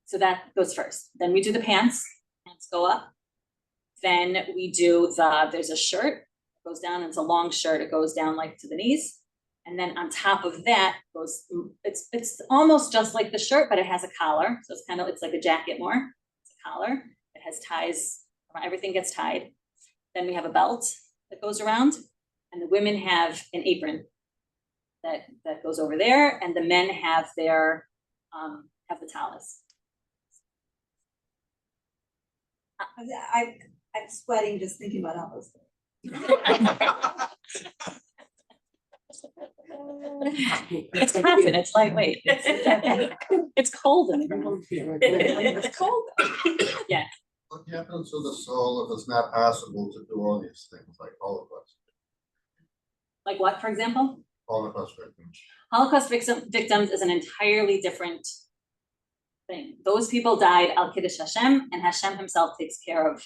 So that goes first. Then we do the pants. Pants go up. Then we do there's a shirt. It goes down. It's a long shirt. It goes down like to the knees. And then on top of that goes, it's almost just like the shirt, but it has a collar. So it's like a jacket more. It's a collar. It has ties. Everything gets tied. Then we have a belt that goes around, and the women have an apron that goes over there, and the men have their have the tallis. I'm sweating just thinking about all those things. It's cotton, it's lightweight. It's cold in here. It's cold. Yeah. What happens to the soul if it's not possible to do all these things like Holocaust? Like what, for example? Holocaust victims. Holocaust victims is an entirely different thing. Those people died al Kiddush Hashem, and Hashem himself takes care of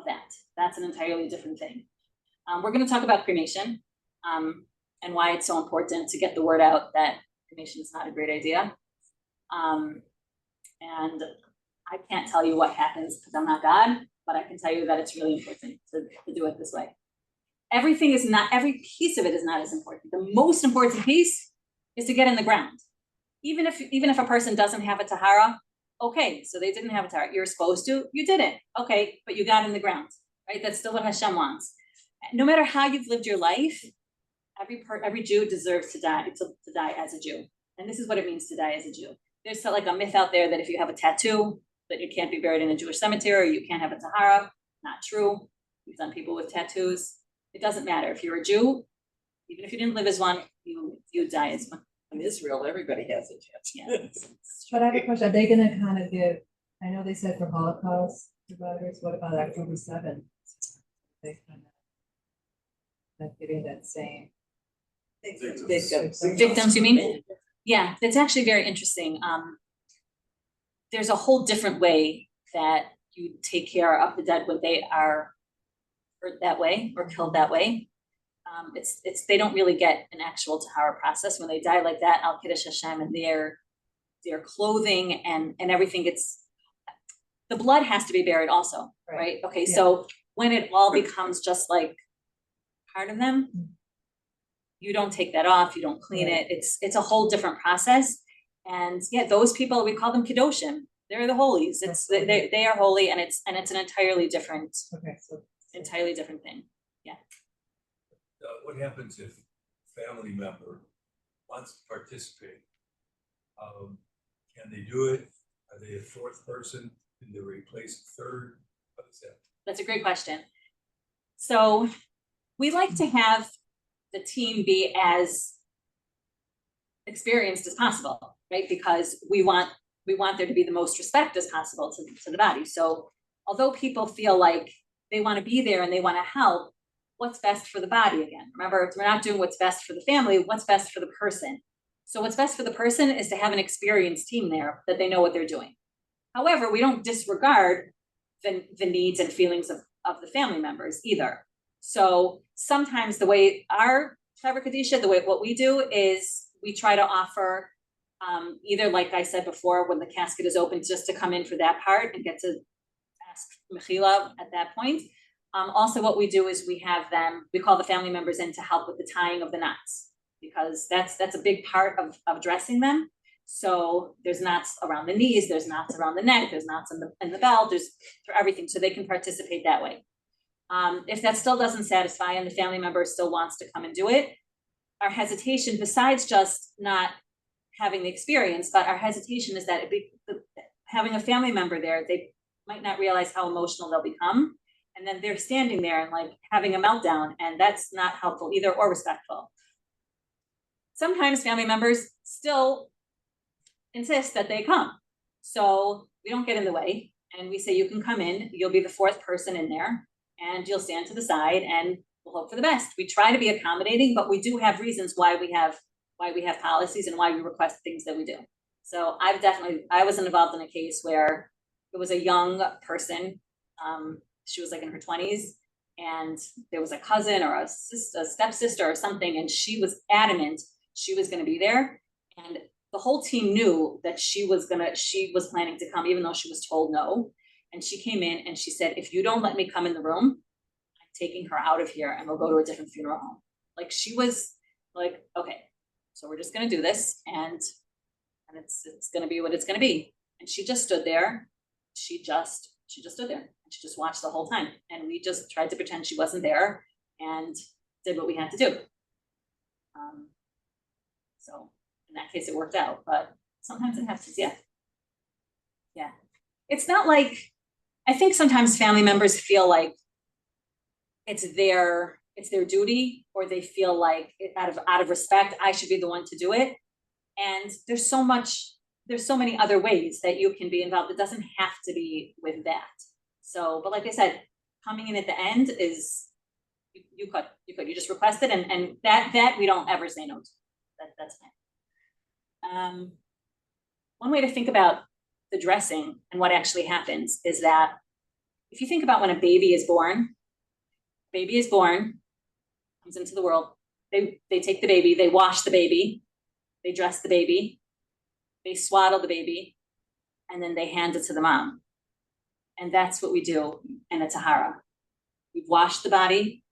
that. That's an entirely different thing. We're going to talk about cremation and why it's so important to get the word out that cremation is not a great idea. And I can't tell you what happens because I'm not God, but I can tell you that it's really important to do it this way. Every piece of it is not as important. The most important piece is to get in the ground. Even if a person doesn't have a tahara, okay, so they didn't have a tahara. You're supposed to, you didn't. Okay, but you got in the ground, right? That's still what Hashem wants. No matter how you've lived your life, every Jew deserves to die as a Jew. And this is what it means to die as a Jew. There's like a myth out there that if you have a tattoo, that you can't be buried in a Jewish cemetery, or you can't have a tahara. Not true. We've done people with tattoos. It doesn't matter. If you're a Jew, even if you didn't live as one, you die as one. In Israel, everybody has a tattoo. Yeah. But I have a question, are they gonna kind of give, I know they said for Holocaust survivors, what about October 7th? They kind of giving that same. Victims, you mean? Yeah, that's actually very interesting. There's a whole different way that you take care of the dead when they are hurt that way or killed that way. They don't really get an actual tahara process when they die like that. Al Kiddush Hashem, and their clothing and everything the blood has to be buried also, right? Okay, yeah. So when it all becomes just like part of them, you don't take that off, you don't clean it. It's a whole different process. And yeah, those people, we call them Kedoshim. They're the holies. They are holy, and it's an entirely different thing. Yeah. What happens if a family member wants to participate? Can they do it? Are they a fourth person? Can they replace a third? What is that? That's a great question. So we like to have the team be as experienced as possible, right? Because we want there to be the most respect as possible to the body. So although people feel like they want to be there and they want to help, what's best for the body again? Remember, we're not doing what's best for the family, what's best for the person. So what's best for the person is to have an experienced team there that they know what they're doing. However, we don't disregard the needs and feelings of the family members either. So sometimes the way our Chevra Kadisha, what we do is we try to offer either, like I said before, when the casket is open, just to come in for that part and get to ask Mechila at that point. Also what we do is we call the family members in to help with the tying of the knots, because that's a big part of dressing them. So there's knots around the knees, there's knots around the neck, there's knots in the belt, there's for everything, so they can participate that way. If that still doesn't satisfy and the family member still wants to come and do it, our hesitation, besides just not having the experience, but our hesitation is that having a family member there, they might not realize how emotional they'll become. And then they're standing there and like having a meltdown, and that's not helpful either or respectful. Sometimes family members still insist that they come. So we don't get in the way, and we say, you can come in, you'll be the fourth person in there, and you'll stand to the side and we'll hope for the best. We try to be accommodating, but we do have reasons why we have policies and why we request things that we do. So I was involved in a case where it was a young person, she was like in her 20s, and there was a cousin or a stepsister or something, and she was adamant she was gonna be there. And the whole team knew that she was planning to come, even though she was told no. And she came in and she said, if you don't let me come in the room, I'm taking her out of here and we'll go to a different funeral home. Like, she was like, okay, so we're just gonna do this, and it's gonna be what it's gonna be. And she just stood there. She just stood there, and she just watched the whole time. And we just tried to pretend she wasn't there and did what we had to do. So in that case, it worked out, but sometimes it happens, yeah. Yeah. It's not like, I think sometimes family members feel like it's their duty, or they feel like out of respect, I should be the one to do it. And there's so many other ways that you can be involved. It doesn't have to be with that. So, but like I said, coming in at the end is, you could just request it, and that we don't ever say no to. That's fine. One way to think about the dressing and what actually happens is that if you think about when a baby is born, comes into the world, they take the baby, they wash the baby, they dress the baby, they swaddle the baby, and then they hand it to the mom. And that's what we do in a tahara. We've washed the body,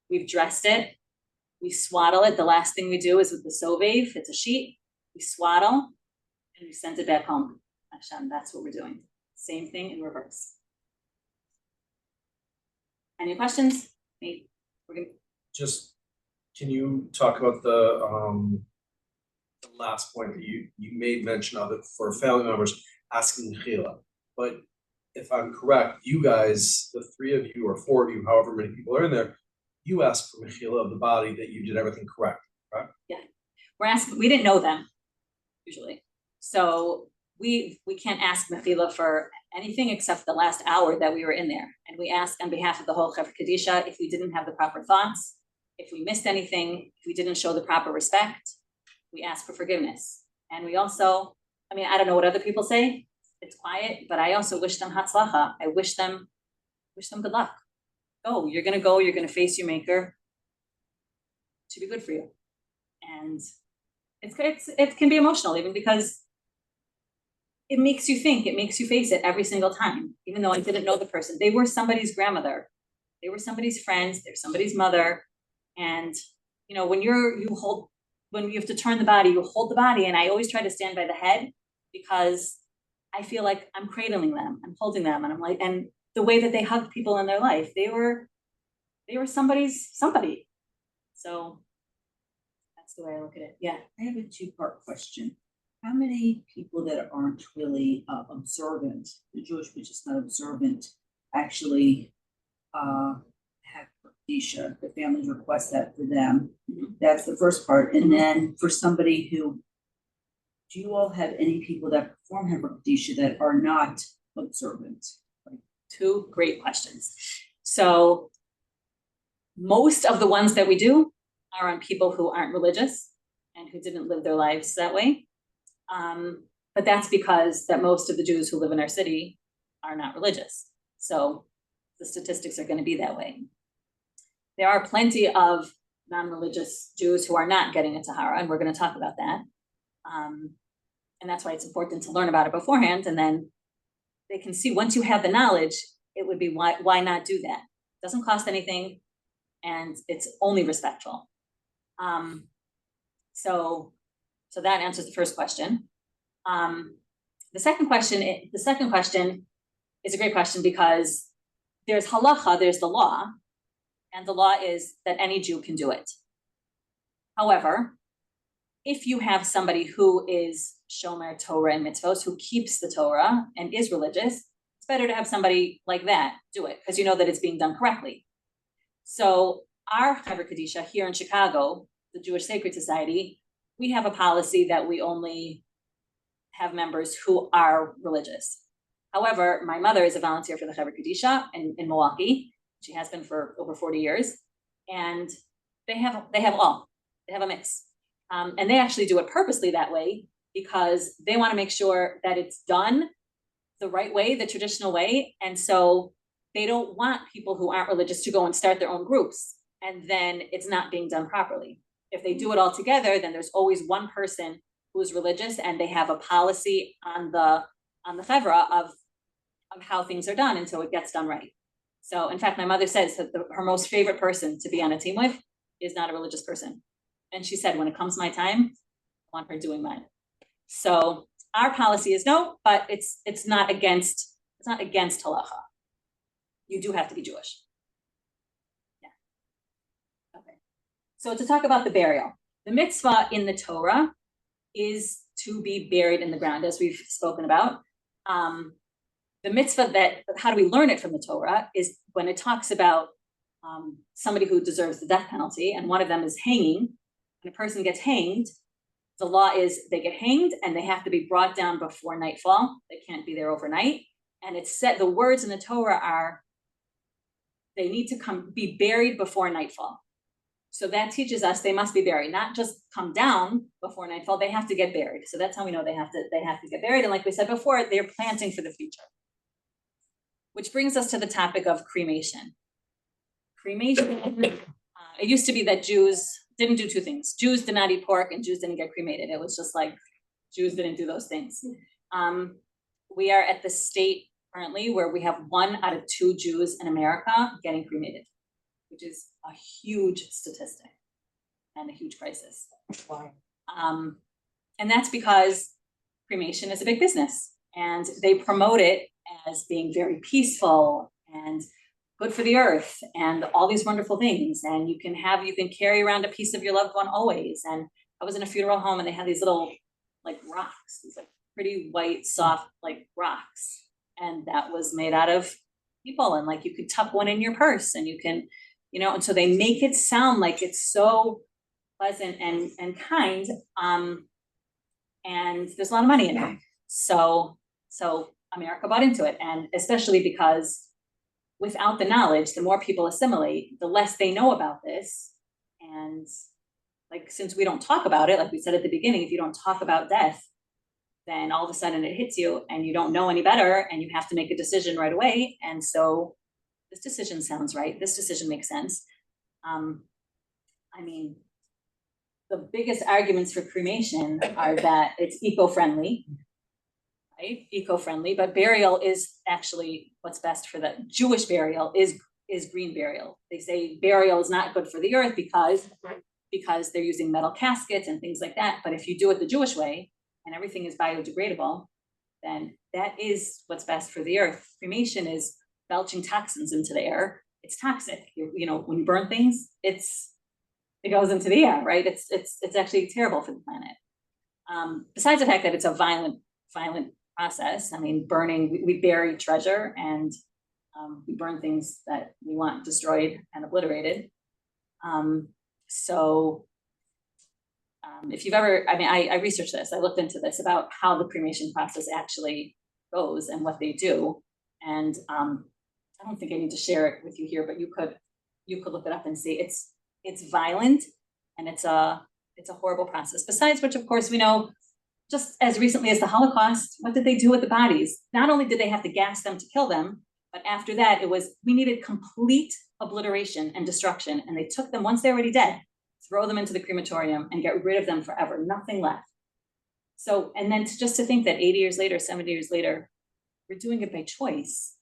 we've dressed it, we swaddle it. The last thing we do is with the sovave, it's a sheet, we swaddle, and we send it back home. Hashem, that's what we're doing. Same thing in reverse. Any questions? We're gonna. Just, can you talk about the last point that you made mention of it for family members asking mechila? But if I'm correct, you guys, the three of you or four of you, however many people are in there, you asked for mechila of the body, that you did everything correct, right? Yeah, we didn't know them usually, so we can't ask mechila for anything except the last hour that we were in there, and we asked on behalf of the whole Chevra Kadisha if we didn't have the proper thoughts, if we missed anything, if we didn't show the proper respect, we ask for forgiveness. And we also, I mean, I don't know what other people say, it's quiet, but I also wish them hatzlacha. I wish them good luck. You're gonna face your maker. It should be good for you. And it can be emotional, even because it makes you think, it makes you face it every single time. Even though I didn't know the person, they were somebody's grandmother, they were somebody's friends, they're somebody's mother. And you know, when you have to turn the body, you hold the body, and I always try to stand by the head, because I feel like I'm cradling them, I'm holding them, and I'm like, and the way that they hugged people in their life, they were somebody. So that's the way I look at it. Yeah. I have a two-part question. How many people that aren't really observant, the Jewish which is not observant, actually have Kadisha? The families request that for them. Mhm. That's the first part. And then for somebody who, do you all have any people that perform Chevra Kadisha that are not observant? Two great questions. So most of the ones that we do are on people who aren't religious and who didn't live their lives that way. But that's because that most of the Jews who live in our city are not religious. So the statistics are going to be that way. There are plenty of non-religious Jews who are not getting a tahara, and we're going to talk about that. And that's why it's important to learn about it beforehand, and then they can see, once you have the knowledge, it would be why not do that? It doesn't cost anything, and it's only respectful. So that answers the first question. The second question is a great question, because there's halacha, there's the law, and the law is that any Jew can do it. However, if you have somebody who is shomer Torah and mitzvos, who keeps the Torah and is religious, it's better to have somebody like that do it, because you know that it's being done correctly. So our Chevra Kadisha here in Chicago, the Jewish Sacred Society, we have a policy that we only have members who are religious. However, my mother is a volunteer for the Chevra Kadisha in Milwaukee. She has been for over 40 years, and they have a mix. And they actually do it purposely that way, because they want to make sure that it's done the right way, the traditional way. And so they don't want people who aren't religious to go and start their own groups, and then it's not being done properly. If they do it all together, then there's always one person who's religious, and they have a policy on the Chevra of how things are done until it gets done right. So in fact, my mother says that her most favorite person to be on a team with is not a religious person. And she said, when it comes my time, I want her doing mine. So our policy is no, but it's not against halacha. You do have to be Jewish. Yeah. Okay. So to talk about the burial, the mitzvah in the Torah is to be buried in the ground, as we've spoken about. The mitzvah how do we learn it from the Torah is when it talks about somebody who deserves the death penalty, and one of them is hanging. When a person gets hanged, the law is they get hanged and they have to be brought down before nightfall. They can't be there overnight. And it's said, the words in the Torah are, they need to be buried before nightfall. So that teaches us they must be buried, not just come down before nightfall. They have to get buried. So that's how we know they have to get buried. And like we said before, they're planting for the future. Which brings us to the topic of cremation. Cremation, it used to be that Jews didn't do two things. Jews did not eat pork and Jews didn't get cremated. It was just like Jews didn't do those things. We are at the state currently where we have 1 out of 2 Jews in America getting cremated, which is a huge statistic and a huge crisis. And that's because cremation is a big business and they promote it as being very peaceful and good for the earth and all these wonderful things. And you can carry around a piece of your loved one always. And I was in a funeral home and they had these little like rocks, these like pretty white, soft like rocks. And that was made out of people. And like you could tuck one in your purse and you can, and so they make it sound like it's so pleasant and kind. And there's a lot of money in it. So America bought into it. And especially because without the knowledge, the more people assimilate, the less they know about this. And like, since we don't talk about it, like we said at the beginning, if you don't talk about death, then all of a sudden it hits you and you don't know any better and you have to make a decision right away. And so this decision sounds right. This decision makes sense. The biggest arguments for cremation are that it's eco-friendly, right? Eco-friendly, but burial is actually what's best for the Jewish burial is green burial. They say burial is not good for the earth because they're using metal caskets and things like that. But if you do it the Jewish way and everything is biodegradable, then that is what's best for the earth. Cremation is belching toxins into the air. It's toxic. When you burn things, it goes into the air, right? It's actually terrible for the planet. Besides the fact that it's a violent process. Burning, we bury treasure and we burn things that we want destroyed and obliterated. If you've ever, I researched this, I looked into this about how the cremation process actually goes and what they do. And I don't think I need to share it with you here, but you could look it up and see it's violent and it's a horrible process. Besides which, of course, we know just as recently as the Holocaust, what did they do with the bodies? Not only did they have to gas them to kill them, but after that, we needed complete obliteration and destruction. And they took them, once they're already dead, throw them into the crematorium and get rid of them forever, nothing left. So, and then just to think that 80 years later, 70 years later, we're doing it by choice.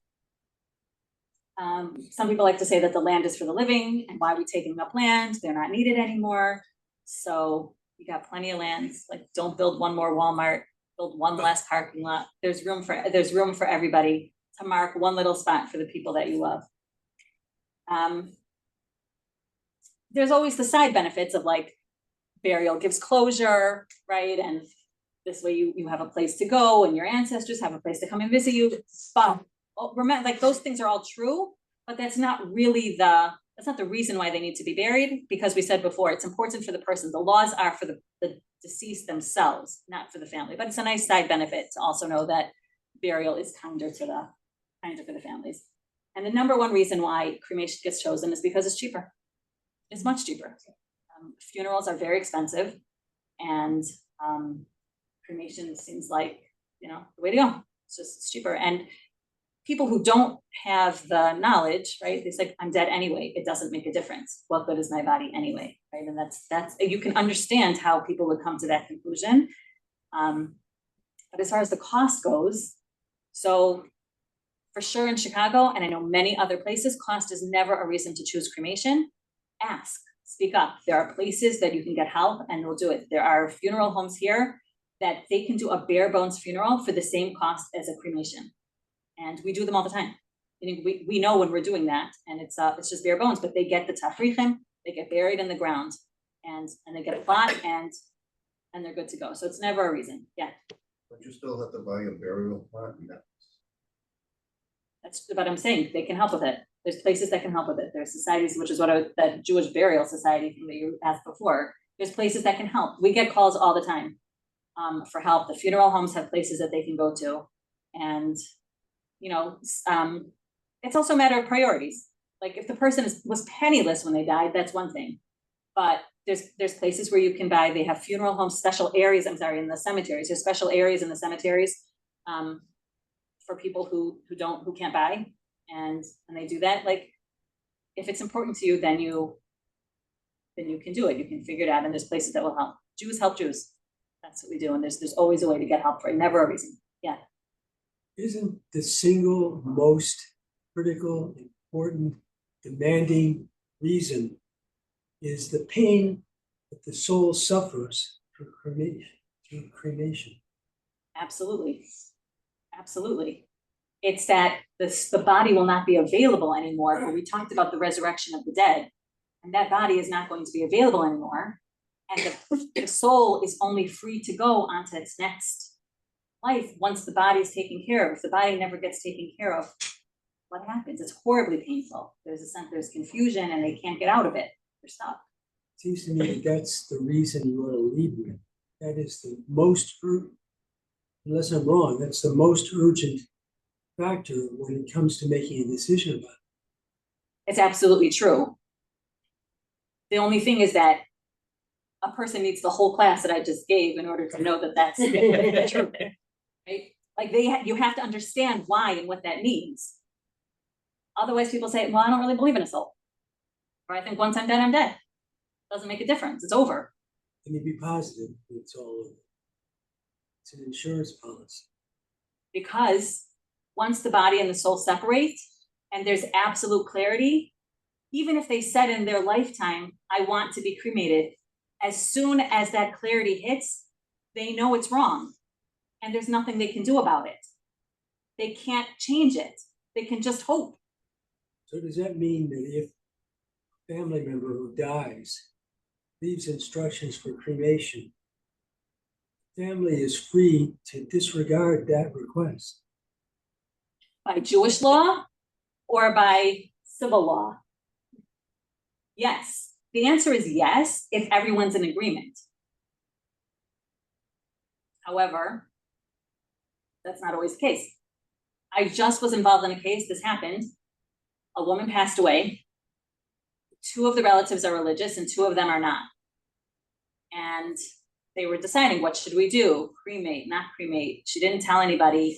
Some people like to say that the land is for the living, and why are we taking up land? They're not needed anymore. So you got plenty of lands, like don't build one more Walmart, build one less parking lot. There's room for everybody to mark one little spot for the people that you love. There's always the side benefits of like burial gives closure, right? And this way you have a place to go and your ancestors have a place to come and visit you. But remember, like those things are all true, but that's not the reason why they need to be buried, because we said before, it's important for the person. The laws are for the deceased themselves, not for the family. But it's a nice side benefit to also know that burial is kinder for the families. And the number one reason why cremation gets chosen is because it's cheaper. It's much cheaper. Funerals are very expensive, and cremation seems like the way to go. It's cheaper. And people who don't have the knowledge, right, they say, I'm dead anyway, it doesn't make a difference. What good is my body anyway, right? And that's, you can understand how people would come to that conclusion. But as far as the cost goes, so for sure in Chicago, and I know many other places, cost is never a reason to choose cremation. Ask, speak up. There are places that you can get help and they'll do it. There are funeral homes here that they can do a bare bones funeral for the same cost as a cremation. And we do them all the time. We know when we're doing that, and it's just bare bones, but they get the tafrichim, they get buried in the ground, and they get a plot, and they're good to go. So it's never a reason. Yeah. But you still have to buy a burial plot, and That's what I'm saying. They can help with it. There's places that can help with it. There's societies, which is what that Jewish Burial Society thing that you asked before. There's places that can help. We get calls all the time for help. The funeral homes have places that they can go to, and it's also a matter of priorities. Like if the person was penniless when they died, that's one thing. But there's places where you can buy. They have funeral homes, special areas. I'm sorry, in the cemeteries. There's special areas in the cemeteries for people who can't buy, and they do that. Like if it's important to you, then you can do it. You can figure it out, and there's places that will help. Jews help Jews. That's what we do, and there's always a way to get help for it. Never a reason. Yeah. Isn't the single most critical, important, demanding reason is the pain that the soul suffers through cremation? Absolutely. Absolutely. It's that the body will not be available anymore. Where we talked about the resurrection of the dead, and that body is not going to be available anymore. And the soul is only free to go onto its next life once the body is taken care of. If the body never gets taken care of, what happens? It's horribly painful. There's confusion, and they can't get out of it. They're stuck. Seems to me that that's the reason you want to lead with. That is the most, unless I'm wrong, that's the most urgent factor when it comes to making a decision about it. It's absolutely true. The only thing is that a person needs the whole class that I just gave in order to know that that's true. Right? Like you have to understand why and what that means. Otherwise, people say, well, I don't really believe in a soul. Or I think once I'm dead, I'm dead. Doesn't make a difference. It's over. Can you be positive? It's all over. It's an insurance policy. Because once the body and the soul separate and there's absolute clarity, even if they said in their lifetime, I want to be cremated, as soon as that clarity hits, they know it's wrong. And there's nothing they can do about it. They can't change it. They can just hope. So does that mean that if a family member who dies leaves instructions for cremation, the family is free to disregard that request? By Jewish law or by civil law? Yes. The answer is yes, if everyone's in agreement. However, that's not always the case. I just was involved in a case, this happened. A woman passed away. 2 of the relatives are religious and 2 of them are not. And they were deciding, what should we do? Cremate, not cremate. She didn't tell anybody,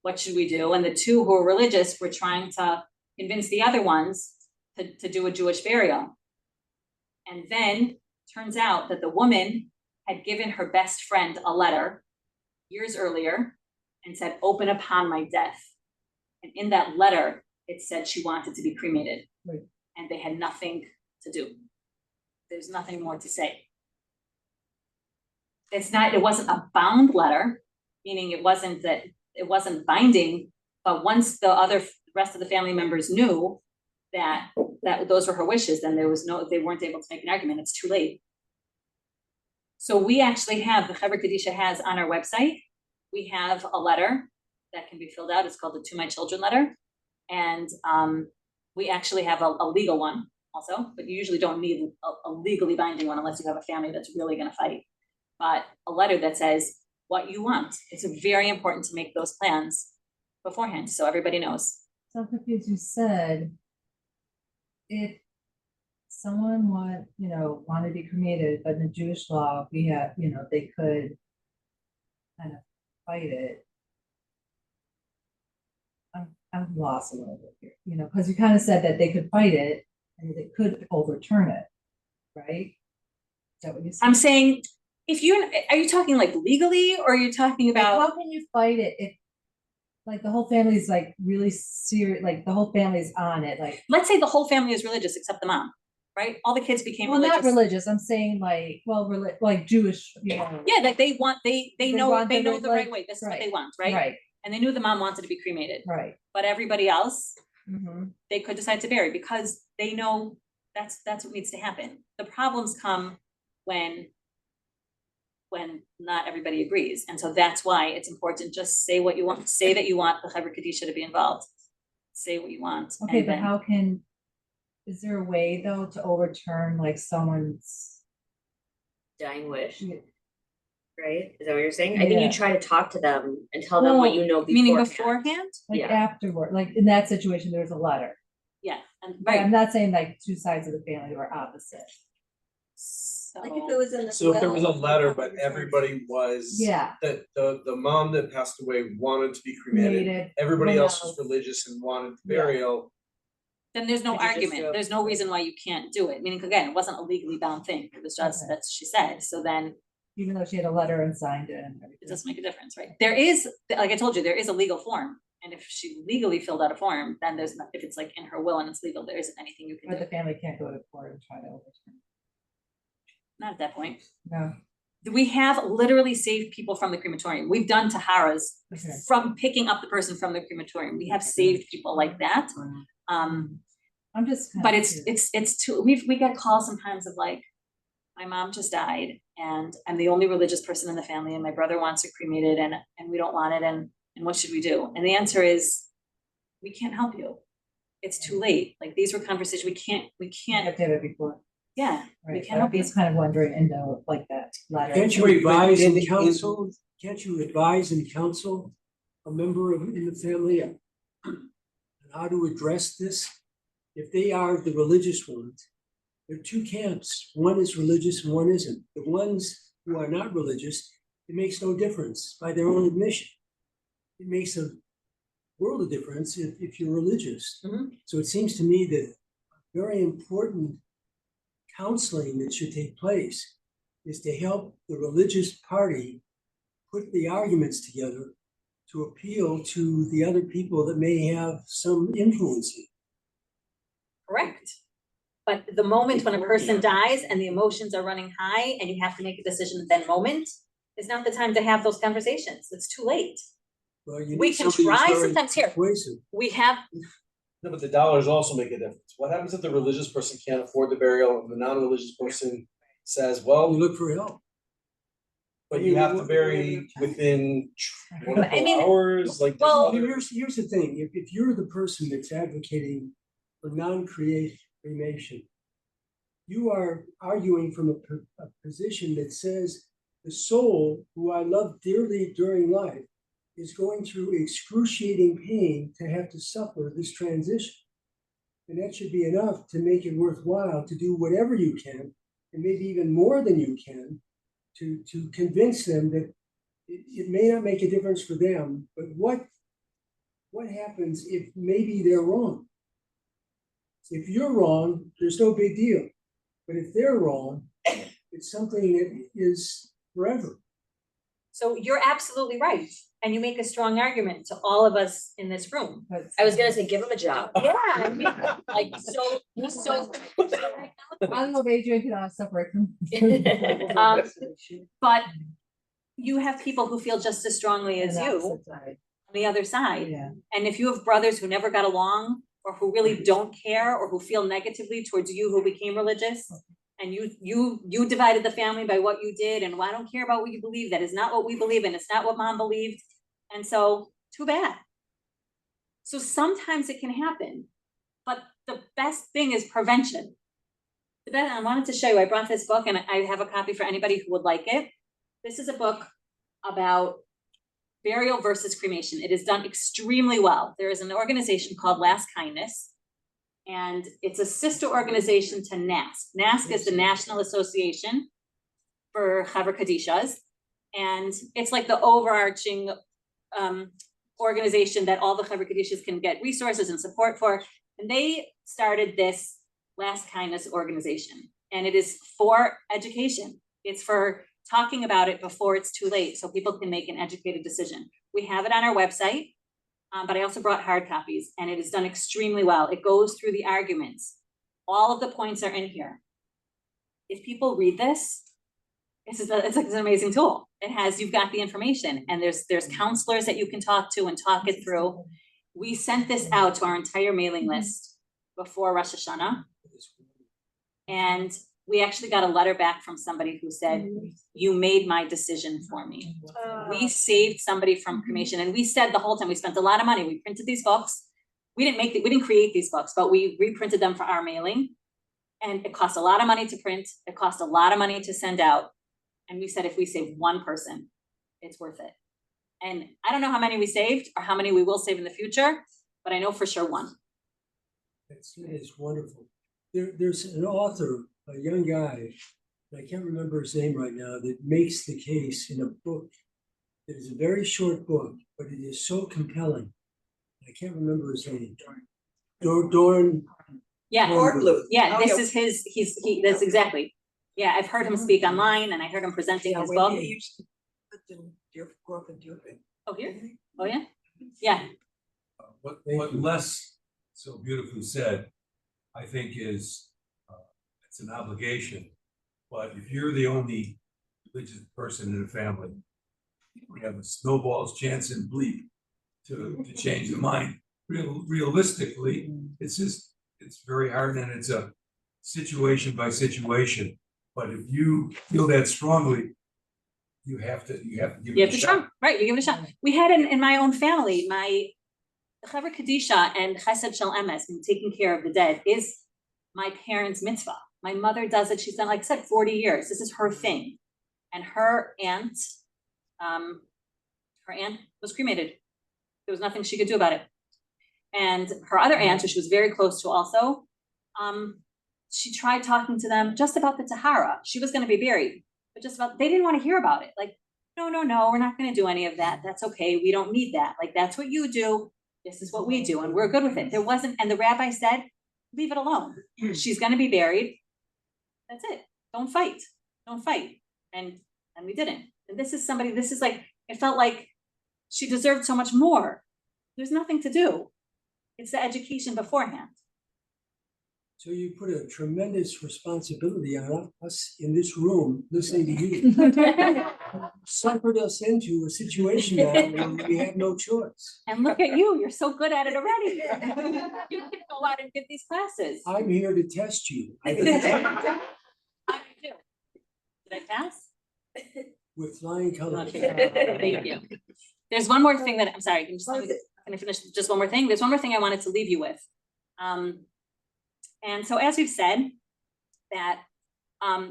what should we do? And the 2 who were religious were trying to convince the other ones to do a Jewish burial. And then turns out that the woman had given her best friend a letter years earlier and said, open upon my death. And in that letter, it said she wanted to be cremated. Right. And they had nothing to do. There's nothing more to say. It wasn't a bound letter, meaning it wasn't binding, but once the rest of the family members knew that those were her wishes, then they weren't able to make an argument. It's too late. So we actually have, the Chevra Kadisha has on our website, we have a letter that can be filled out. It's called the To My Children letter. And we actually have a legal one also, but you usually don't need a legally binding one unless you have a family that's really gonna fight. But a letter that says what you want. It's very important to make those plans beforehand so everybody knows. So I'm confused, you said if someone wanted to be cremated, but in the Jewish law, we have, they could kind of fight it. I'm I'm lost a little bit here, you know, because you kind of said that they could fight it and they could overturn it, right? Is that what you said? I'm saying, if you, are you talking like legally, or are you talking Like, about, how can you fight it if, like, the whole family's like really serious, like, the whole family's on it, like, let's say the whole family is religious except the mom, right? All the kids became well, not religious. religious, I'm saying like, well, like Jewish, you know. Yeah, like they want, they know, want they the know re- the right like- way, this is what right, they want, right? Right, And they knew the mom wanted to be cremated, right. but everybody else, Mhm. they could decide to bury because they know that's what needs to happen. The problems come when not everybody agrees, and so that's why it's important, just say what you want, say that you want the Chevra Kadisha to be involved. Say what you want, Okay, and but then, how can, is there a way though to overturn like someone's? Dying wish, Yeah. right? Is that what you're saying? I think Yeah. you try to talk to them and tell them what Well, you know meaning beforehand. beforehand, Like Yeah. afterward, like in that situation, there's a letter. yeah, and Right, I'm right, not saying like two sides of the family were opposite. Like if it was in the. So if there was a will, letter, but everybody was. Yeah. That the mom that passed away wanted to be cremated, Cremated, everybody everyone else was else. religious and wanted Yeah. burial. then there's no Could you just argument, do it? there's no reason why you can't do it, meaning again, it wasn't a legally bound thing, it was just Okay. that she said, so then Even though she had a letter and signed it and it everything. doesn't make a difference, right? There is, like I told you, there is a legal form, and if she legally filled out a form, then there's not, if it's like in her will and it's legal, there isn't anything you can But do, the family can't go to court and try to overturn. not at that point. No, We have literally saved people from the crematorium, we've done taharas okay. from picking up the person from the crematorium, we have saved people like that. I'm just. kinda But it's curious. too, we get calls sometimes of like, my mom just died and I'm the only religious person in the family and my brother wants her cremated and we don't want it and what should we do? And the answer is, we can't help you. It's too late, like these were conversations, we You can't, have to have it before, yeah, we right, can't but I'm help you. just kind of wondering, and though, like that letter. Can't you Wait, but advise in- and counsel, can't you advise and counsel a member of in the family on how to address this? If they are the religious ones, there are two camps. One is religious and one isn't. The ones who are not religious, it makes no difference by their own admission. It makes a world of difference if you're religious. Mhm. So it seems to me that very important counseling that should take place is to help the religious party put the arguments together to appeal to the other people that may have some influence. Correct. But the moment when a person dies and the emotions are running high and you have to make a decision at that moment is not the time to have those conversations, it's too late. Well, you We need can somebody who's try very sometimes here. persuasive. We have, No, but the dollars also make a difference. What happens if the religious person can't afford the burial and the non-religious person says, You well, look for help. but you have to bury within 24 I mean, hours, like. there's well- Well, other- here's the thing, if you're the person that's advocating for cremation, you are arguing from a position that says the soul who I love dearly during life is going through excruciating pain to have to suffer this transition. And that should be enough to make it worthwhile to do whatever you can, and maybe even more than you can, to convince them that it may not make a difference for them, but what happens if maybe they're wrong? If you're wrong, there's no big deal, but if they're wrong, it's something that is forever. so you're absolutely right, and you make a strong argument to all of us in this room. But- I was gonna say, give him a job. Yeah, I mean, like, so. I don't know if Adrian can separate them. But you have people who feel just as strongly as And you opposite side. on the other side. Yeah, And if you have brothers who never got along, or who really don't care, or who feel negatively towards you who became religious, and you divided the family by what you did, and well, I don't care about what you believe, that is not what we believe, and it's not what mom believed, and so, too bad. So sometimes it can happen, but the best thing is prevention. The best, I wanted to show you, I brought this book, and I have a copy for anybody who would like it. This is a book about burial versus cremation. It is done extremely well. There is an organization called Last Kindness, and it's a sister organization to NASC. NASC is the National Association for Chevra Kadishas, and it's like the overarching organization that all the Chevra Kadishas can get resources and support for. And they started this Last Kindness organization. And it is for education. It's for talking about it before it's too late, so people can make an educated decision. We have it on our website, but I also brought hard copies, and it is done extremely well. It goes through the arguments. All of the points are in here. If people read this, it's an amazing tool. It has, you've got the information, and there's counselors that you can talk to and talk it through. We sent this out to our entire mailing list before Rosh Hashanah. And we actually got a letter back from somebody who said, you made my decision for me. We saved somebody from cremation, and we said the whole time, we spent a lot of money. We printed these books. We didn't create these books, but we reprinted them for our mailing. And it cost a lot of money to print. It cost a lot of money to send out. And we said, if we save one person, it's worth it. And I don't know how many we saved or how many we will save in the future, but I know for sure one. That is wonderful. There's an author, a young guy, and I can't remember his name right now, that makes the case in a book. It is a very short book, but it is so compelling. I can't remember his name. Dorn. Yeah, Blue. yeah, Oh, this yeah. is that's exactly. Yeah, I've heard him speak online, and I heard him presenting his book. Oh, here? Oh, yeah? Yeah. What Les so beautifully said, I think is, it's an obligation. But if you're the only religious person in a family, you have a snowball's chance in bleep to change the mind. Realistically, it's very hard, and it's a situation by situation. But if you feel that strongly, you have to give it a shot. Right, you give it a shot. We had in my own family, my Chevra Kadisha and Chesed Shel Emes, and taking care of the dead, is my parents' mitzvah. My mother does it. She's done, like I said, 40 years. This is her thing. And her aunt was cremated. There was nothing she could do about it. And her other aunt, who she was very close to also, she tried talking to them just about the Tahara. She was going to be buried, but just about, they didn't want to hear about it. Like, no, we're not going to do any of that. That's okay. We don't need that. Like, that's what you do. This is what we do. And we're good with it. There wasn't, and the rabbi said, leave it alone. She's going to be buried. That's it. Don't fight. And we didn't. And this is like, it felt like she deserved so much more. There's nothing to do. It's the education beforehand. So you put a tremendous responsibility on us in this room listening to you. Suckered us into a situation that we have no choice. And look at you, you're so good at it already. You can go out and give these classes. I'm here to test you. I do. Did I pass? With flying colors. Okay. Thank you. There's one more thing that, I'm sorry, can I finish just one more thing? There's one more thing I wanted to leave you with. And so as we've said, that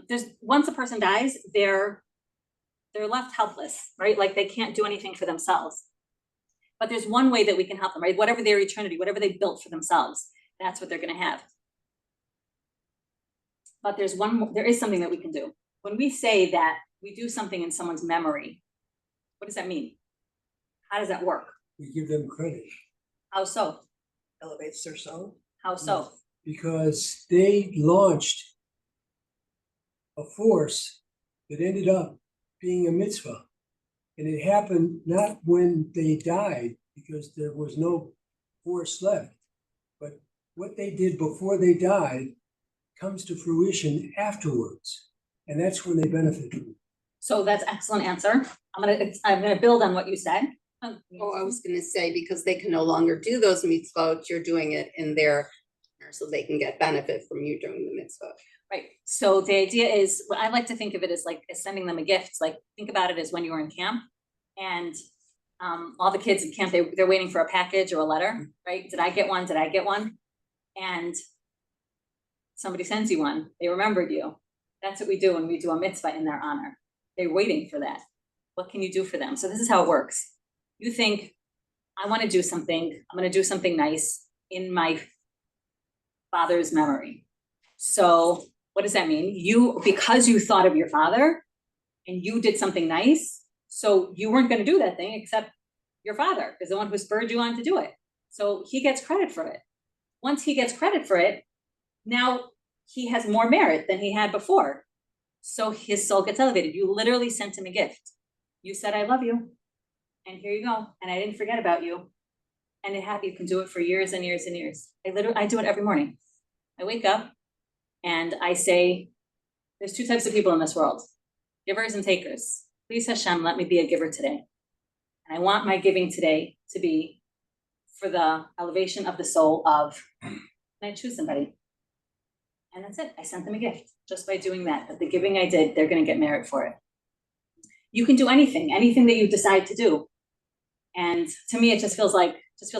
there's, once a person dies, they're left helpless, right? Like they can't do anything for themselves. But there's one way that we can help them, right? Whatever their eternity, whatever they built for themselves, that's what they're gonna have. But there is something that we can do. When we say that we do something in someone's memory, what does that mean? How does that work? We give them credit. How so? Elevates their soul. How so? Because they launched a force that ended up being a mitzvah. And it happened not when they died, because there was no force left, but what they did before they died comes to fruition afterwards. And that's when they benefit from it. So that's excellent answer. I'm gonna build on what you said. Oh, I was gonna say, because they can no longer do those mitzvot, you're doing it in their, so they can get benefit from you doing the mitzvah. Right. So the idea is, what I like to think of it as like as sending them a gift. Like think about it as when you were in camp and all the kids in camp, they're waiting for a package or a letter, right? Did I get one? Did I get one? And somebody sends you one. They remembered you. That's what we do when we do a mitzvah in their honor. They're waiting for that. What can you do for them? So this is how it works. You think, I want to do something. I'm going to do something nice in my father's memory. So what does that mean? Because you thought of your father and you did something nice, so you weren't going to do that thing except your father is the one who spurred you on to do it. So he gets credit for it. Once he gets credit for it, now he has more merit than he had before. So his soul gets elevated. You literally sent him a gift. You said, I love you. And here you go. And I didn't forget about you. And you can do it for years and years and years. I do it every morning. I wake up and I say, there's two types of people in this world, givers and takers. Please Hashem, let me be a giver today. And I want my giving today to be for the elevation of the soul of, and I choose somebody. And that's it. I sent them a gift just by doing that. But the giving I did, they're going to get merit for it. You can do anything that you decide to do. And to me, it just feels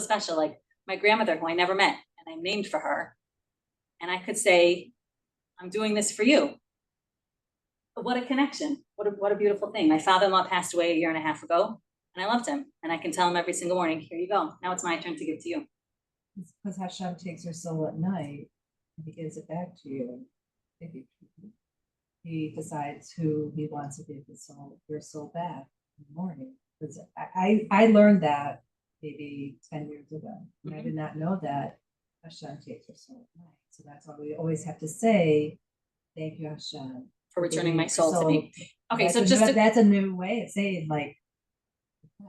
special. Like my grandmother, who I never met, and I'm named for her. And I could say, I'm doing this for you. But what a connection. What a beautiful thing. My father-in-law passed away 1.5 years ago, and I loved him. And I can tell him every single morning, here you go. Now it's my turn to give to you. Because Hashem takes your soul at night and he gives it back to you. Maybe he decides who he wants to give your soul back in the morning. Because I learned that maybe 10 years ago. And I did not know that Hashem takes your soul at night. So that's why we always have to say, thank you, Hashem, for returning my soul to me. Okay, that's so that's a new way of saying, like,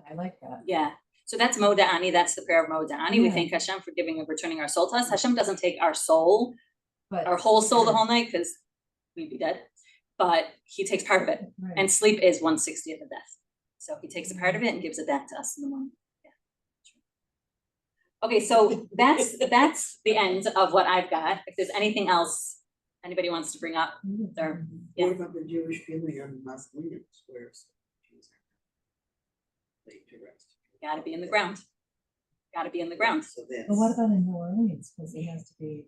I like that. Yeah. So that's Moda'ani. That's the prayer of Moda'ani. We thank Hashem for returning our soul to us. Hashem doesn't take our soul, but our whole soul the whole night, because we'd be dead. But he takes part of it. Right. And sleep is 1/60 of death. So he takes a part of it and gives it back to us in the morning. Yeah. Okay, so that's the end of what I've got. If there's anything else anybody wants to bring up, there. Yeah. What about the Jewish family on Mausoleum Squares? Gotta be in the ground. Gotta be in the ground. So that's. But what about in New Orleans? Because it has to be,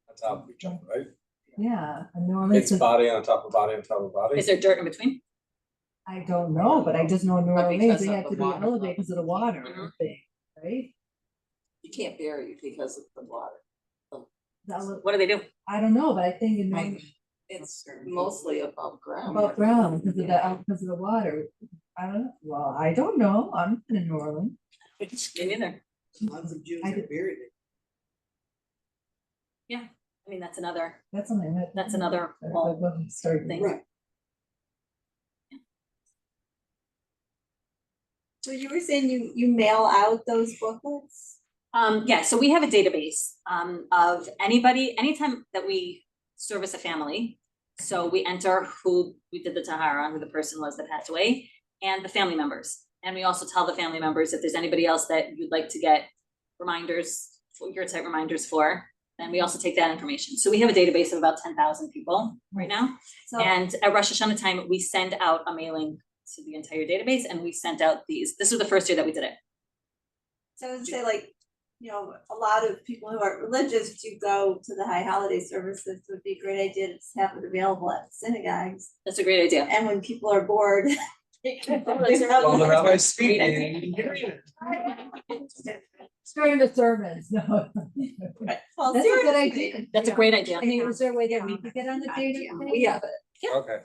On top of each other, right? yeah, in New Orleans. It's body on top of body on top of body. Is there dirt in between? I don't know, but I just know in New But Orleans, because they of have the to be water. elevated because of the water Mhm. thing, right? You can't bury it because of the water. What do they do? I don't know, but I think in It's mostly above ground. above ground because of the water. I don't know. Well, I don't know. I'm not in New Orleans. Me neither. Lots of Jews I are did- buried. I mean, that's another That's another whole start thing. Right. So you were saying you mail out those booklets? Yeah, so we have a database of anytime that we service a family. So we enter who we did the tahara, who the person was that passed away, and the family members. And we also tell the family members if there's anybody else that you'd like to get reminders, your type reminders for, then we also take that information. So we have a database of about 10,000 people right now. So And at Rosh Hashanah time, we send out a mailing to the entire database, and we sent out these. This was the first year that we did it. So I would say, like, you know, a lot of people who are religious to go to the high holiday services would be a great idea to have it available at synagogues. That's a great idea. And when people are bored, they can. Well, the rabbi's speaking. During the sermons, no. Well, That's a good seriously. idea. That's a great idea. I mean, is there a way that we could get on the database? We have it. Okay.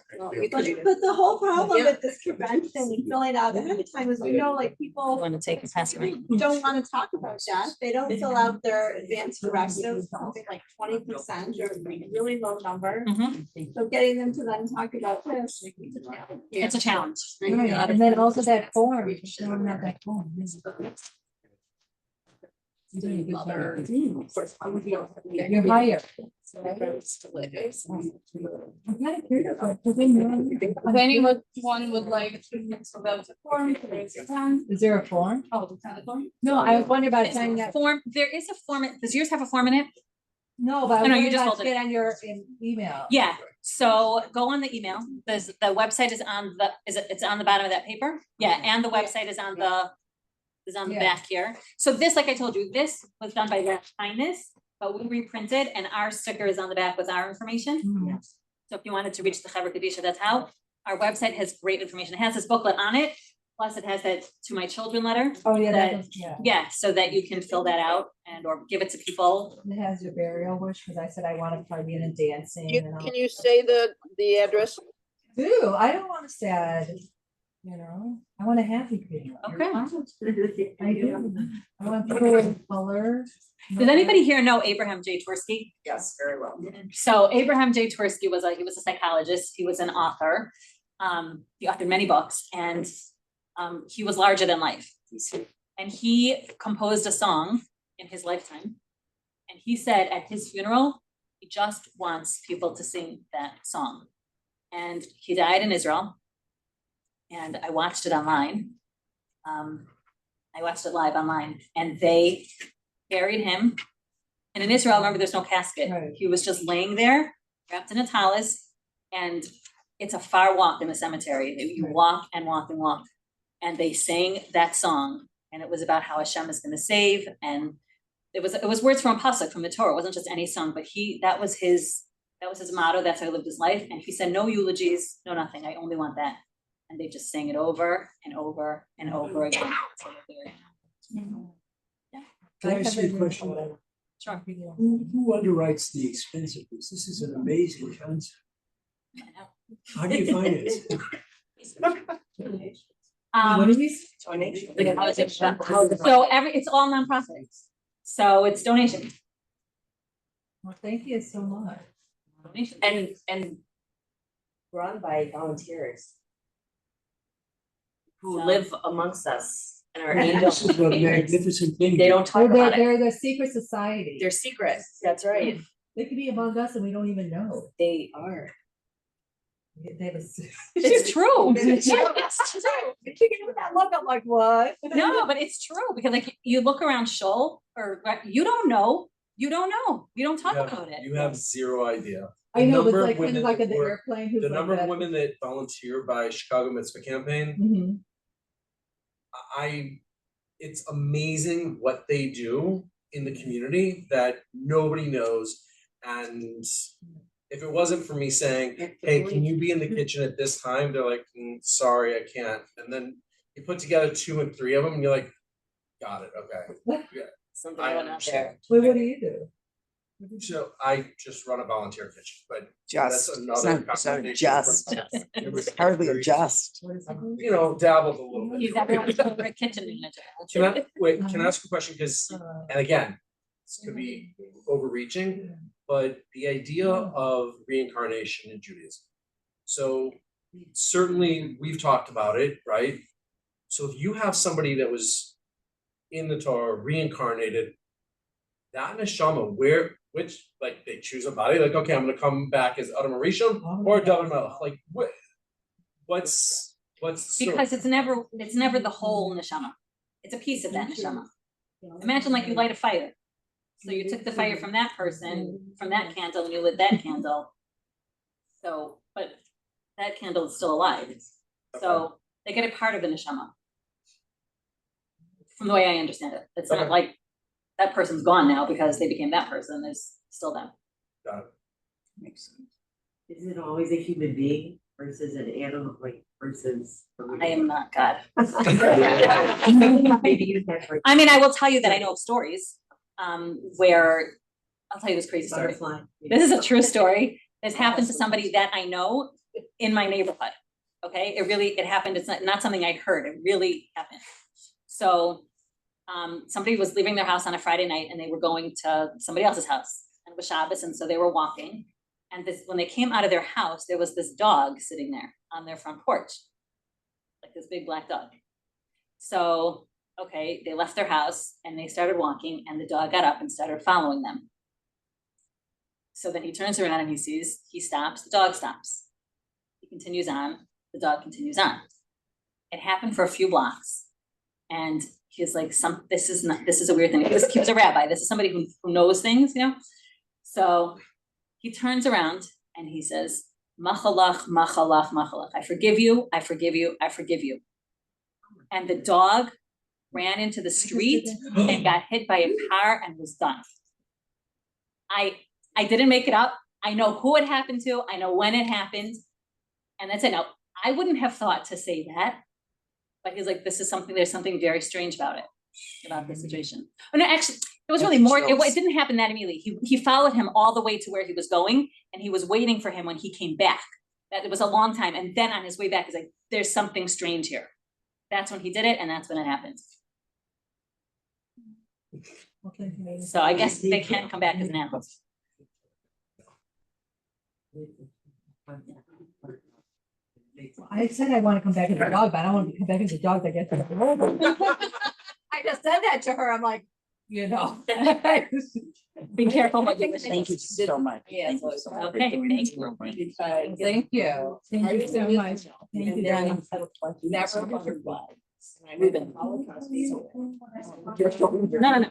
But the whole problem Yeah. with this convention and filling out ahead of time is we know, like, people Want to take a pass around? don't wanna talk about death. They don't fill out their advance directives, something like 20% or a really low number. Mhm. So getting them to then talk about this. It's a challenge. Right, and then also that form, you don't have that form. You're doing a good job. You're higher. I'm kind of curious, like, does anyone would like to form. Is there a form? Oh, No, I was wondering about signing that. Form, there is a form, does yours have a form in it? No, but I Oh, was no, you wondering just about hold it. get on your email. Yeah, so go on the email, the website is on it's on the bottom of that paper? Yeah, and the website is on the Yeah. back here. So this, like I told you, this was done by Rap Kindness, but we reprinted and our sticker is on the back with our information. Mhm. So if you wanted to reach the Chevra Kadisha, that's how. Our website has great information. It has this booklet on it, plus it has that To My Children letter. Oh, yeah, That- that was, yeah. Yeah, so that you can fill that out and or give it to people. It has your burial wish, because I said I want to party in and dancing and all. Can you say the address? Do, I don't want to say. You know, I want a happy funeral. Okay. I do. I want people with color. Does anybody here know Abraham J. Tversky? Yes, very well. So Abraham J. Tversky he was a psychologist, he was an author. He authored many books, and he was larger than life. And he composed a song in his lifetime. And he said at his funeral, he just wants people to sing that song. And he died in Israel. And I watched it online. I watched it live online, and they buried him. And in Israel, remember, there's no casket. Right. He was just laying there, wrapped in a tallis, and it's a far walk in the cemetery. You walk and walk and walk. And they sang that song, and it was about how Hashem is going to save. And it was words from a pasuk from the Torah. It wasn't just any song, but that was his motto. That's how he lived his life. And he said, no eulogies, no nothing. I only want that. And they just sang it over and over and over again. Can I ask you a question? Sure. Who underwrites the expense of this? This is an amazing concept. How do you finance it? What did we say? Donation. So it's all nonprofits. So it's donation. Well, thank you so much. Donation. And run by volunteers who So- live amongst us and are This angels. is a magnificent thing. They don't talk about it. They're the secret society. They're secret. That's right. They could be among us and we don't even know. They are. They have a. It's true. It's true. That look, I'm like, what? No, but it's true, because like you look around Shoal, or you don't know. You don't know. We don't talk about it. You have zero idea. I know, but The number of like, kind women of like that at the work- airplane who's The like number of that. women that volunteer by Chicago Mitzvah Campaign, Mhm. it's amazing what they do in the community that nobody knows. And if it wasn't for me saying, hey, can you be in the kitchen at this time? They're like, sorry, I can't. And then you put together 2 and 3 of them and you're like, got it, okay. Something I going on understand. there. Wait, what do you do? So I just run a volunteer kitchen, but Just, that's it's another not, so conversation. just, It was hardly very- just. What is it? You know, dabbled a little bit. He's everyone's favorite kitchen manager. Can I ask a question? Because, and again, this could be overreaching, but the idea of reincarnation in Judaism. So certainly we've talked about it, right? So if you have somebody that was in the Torah reincarnated, that neshama, which, like, they choose a body, like, okay, I'm gonna come back as Adam Rishon or David Melech, like, what's the story? Because it's never the whole neshama. It's a piece of that neshama. Imagine like you light a fire. So you took the fire from that person, from that candle, and you lit that candle. So, but that candle is still alive. So they get a part of the neshama. From the way I understand it. It's not like that person's gone now because they became that person. There's still them. Got it. Makes sense. Is it always a human being versus an animal, like versus? I am not God. Maybe use that for I mean, I will tell you that I know of stories where I'll tell you this crazy story. butterfly. This is a true story. This happened to somebody that I know in my neighborhood. Okay, it happened. It's not something I heard. It really happened. So somebody was leaving their house on a Friday night and they were going to somebody else's house, and it was Shabbos, and so they were walking. And when they came out of their house, there was this dog sitting there on their front porch, like this big black dog. So, okay, they left their house and they started walking, and the dog got up and started following them. So then he turns around and he stops, the dog stops. He continues on, the dog continues on. It happened for a few blocks. And he's like, this is a weird thing. He was a rabbi. This is somebody who knows things, you know? So he turns around and he says, Machalach, machalach, machalach. I forgive you, I forgive you, I forgive you. And the dog ran into the street and got hit by a car and was done. I didn't make it up. I know who it happened to. I know when it happened. And that's it. Now, I wouldn't have thought to say that. But he's like, there's something very strange about it, about this situation. Oh, no, actually, it was really more, it didn't happen that immediately. He followed him all the way to where he was going, and he was waiting for him when he came back. That it was a long time, and then on his way back, he's like, there's something strange here. That's when he did it, and that's when it happened. So I guess they can come back as an animal. I said I want to come back as a dog, but I don't want to come back as a dog that gets. I just said that to her, I'm like, you know. Be careful what you wish. Thank you so much. Yeah, Thank you so much. Okay, thank you. Thank you. Thank you so much. Thank you, Danny. Never wondered why. We've been. No, no, no.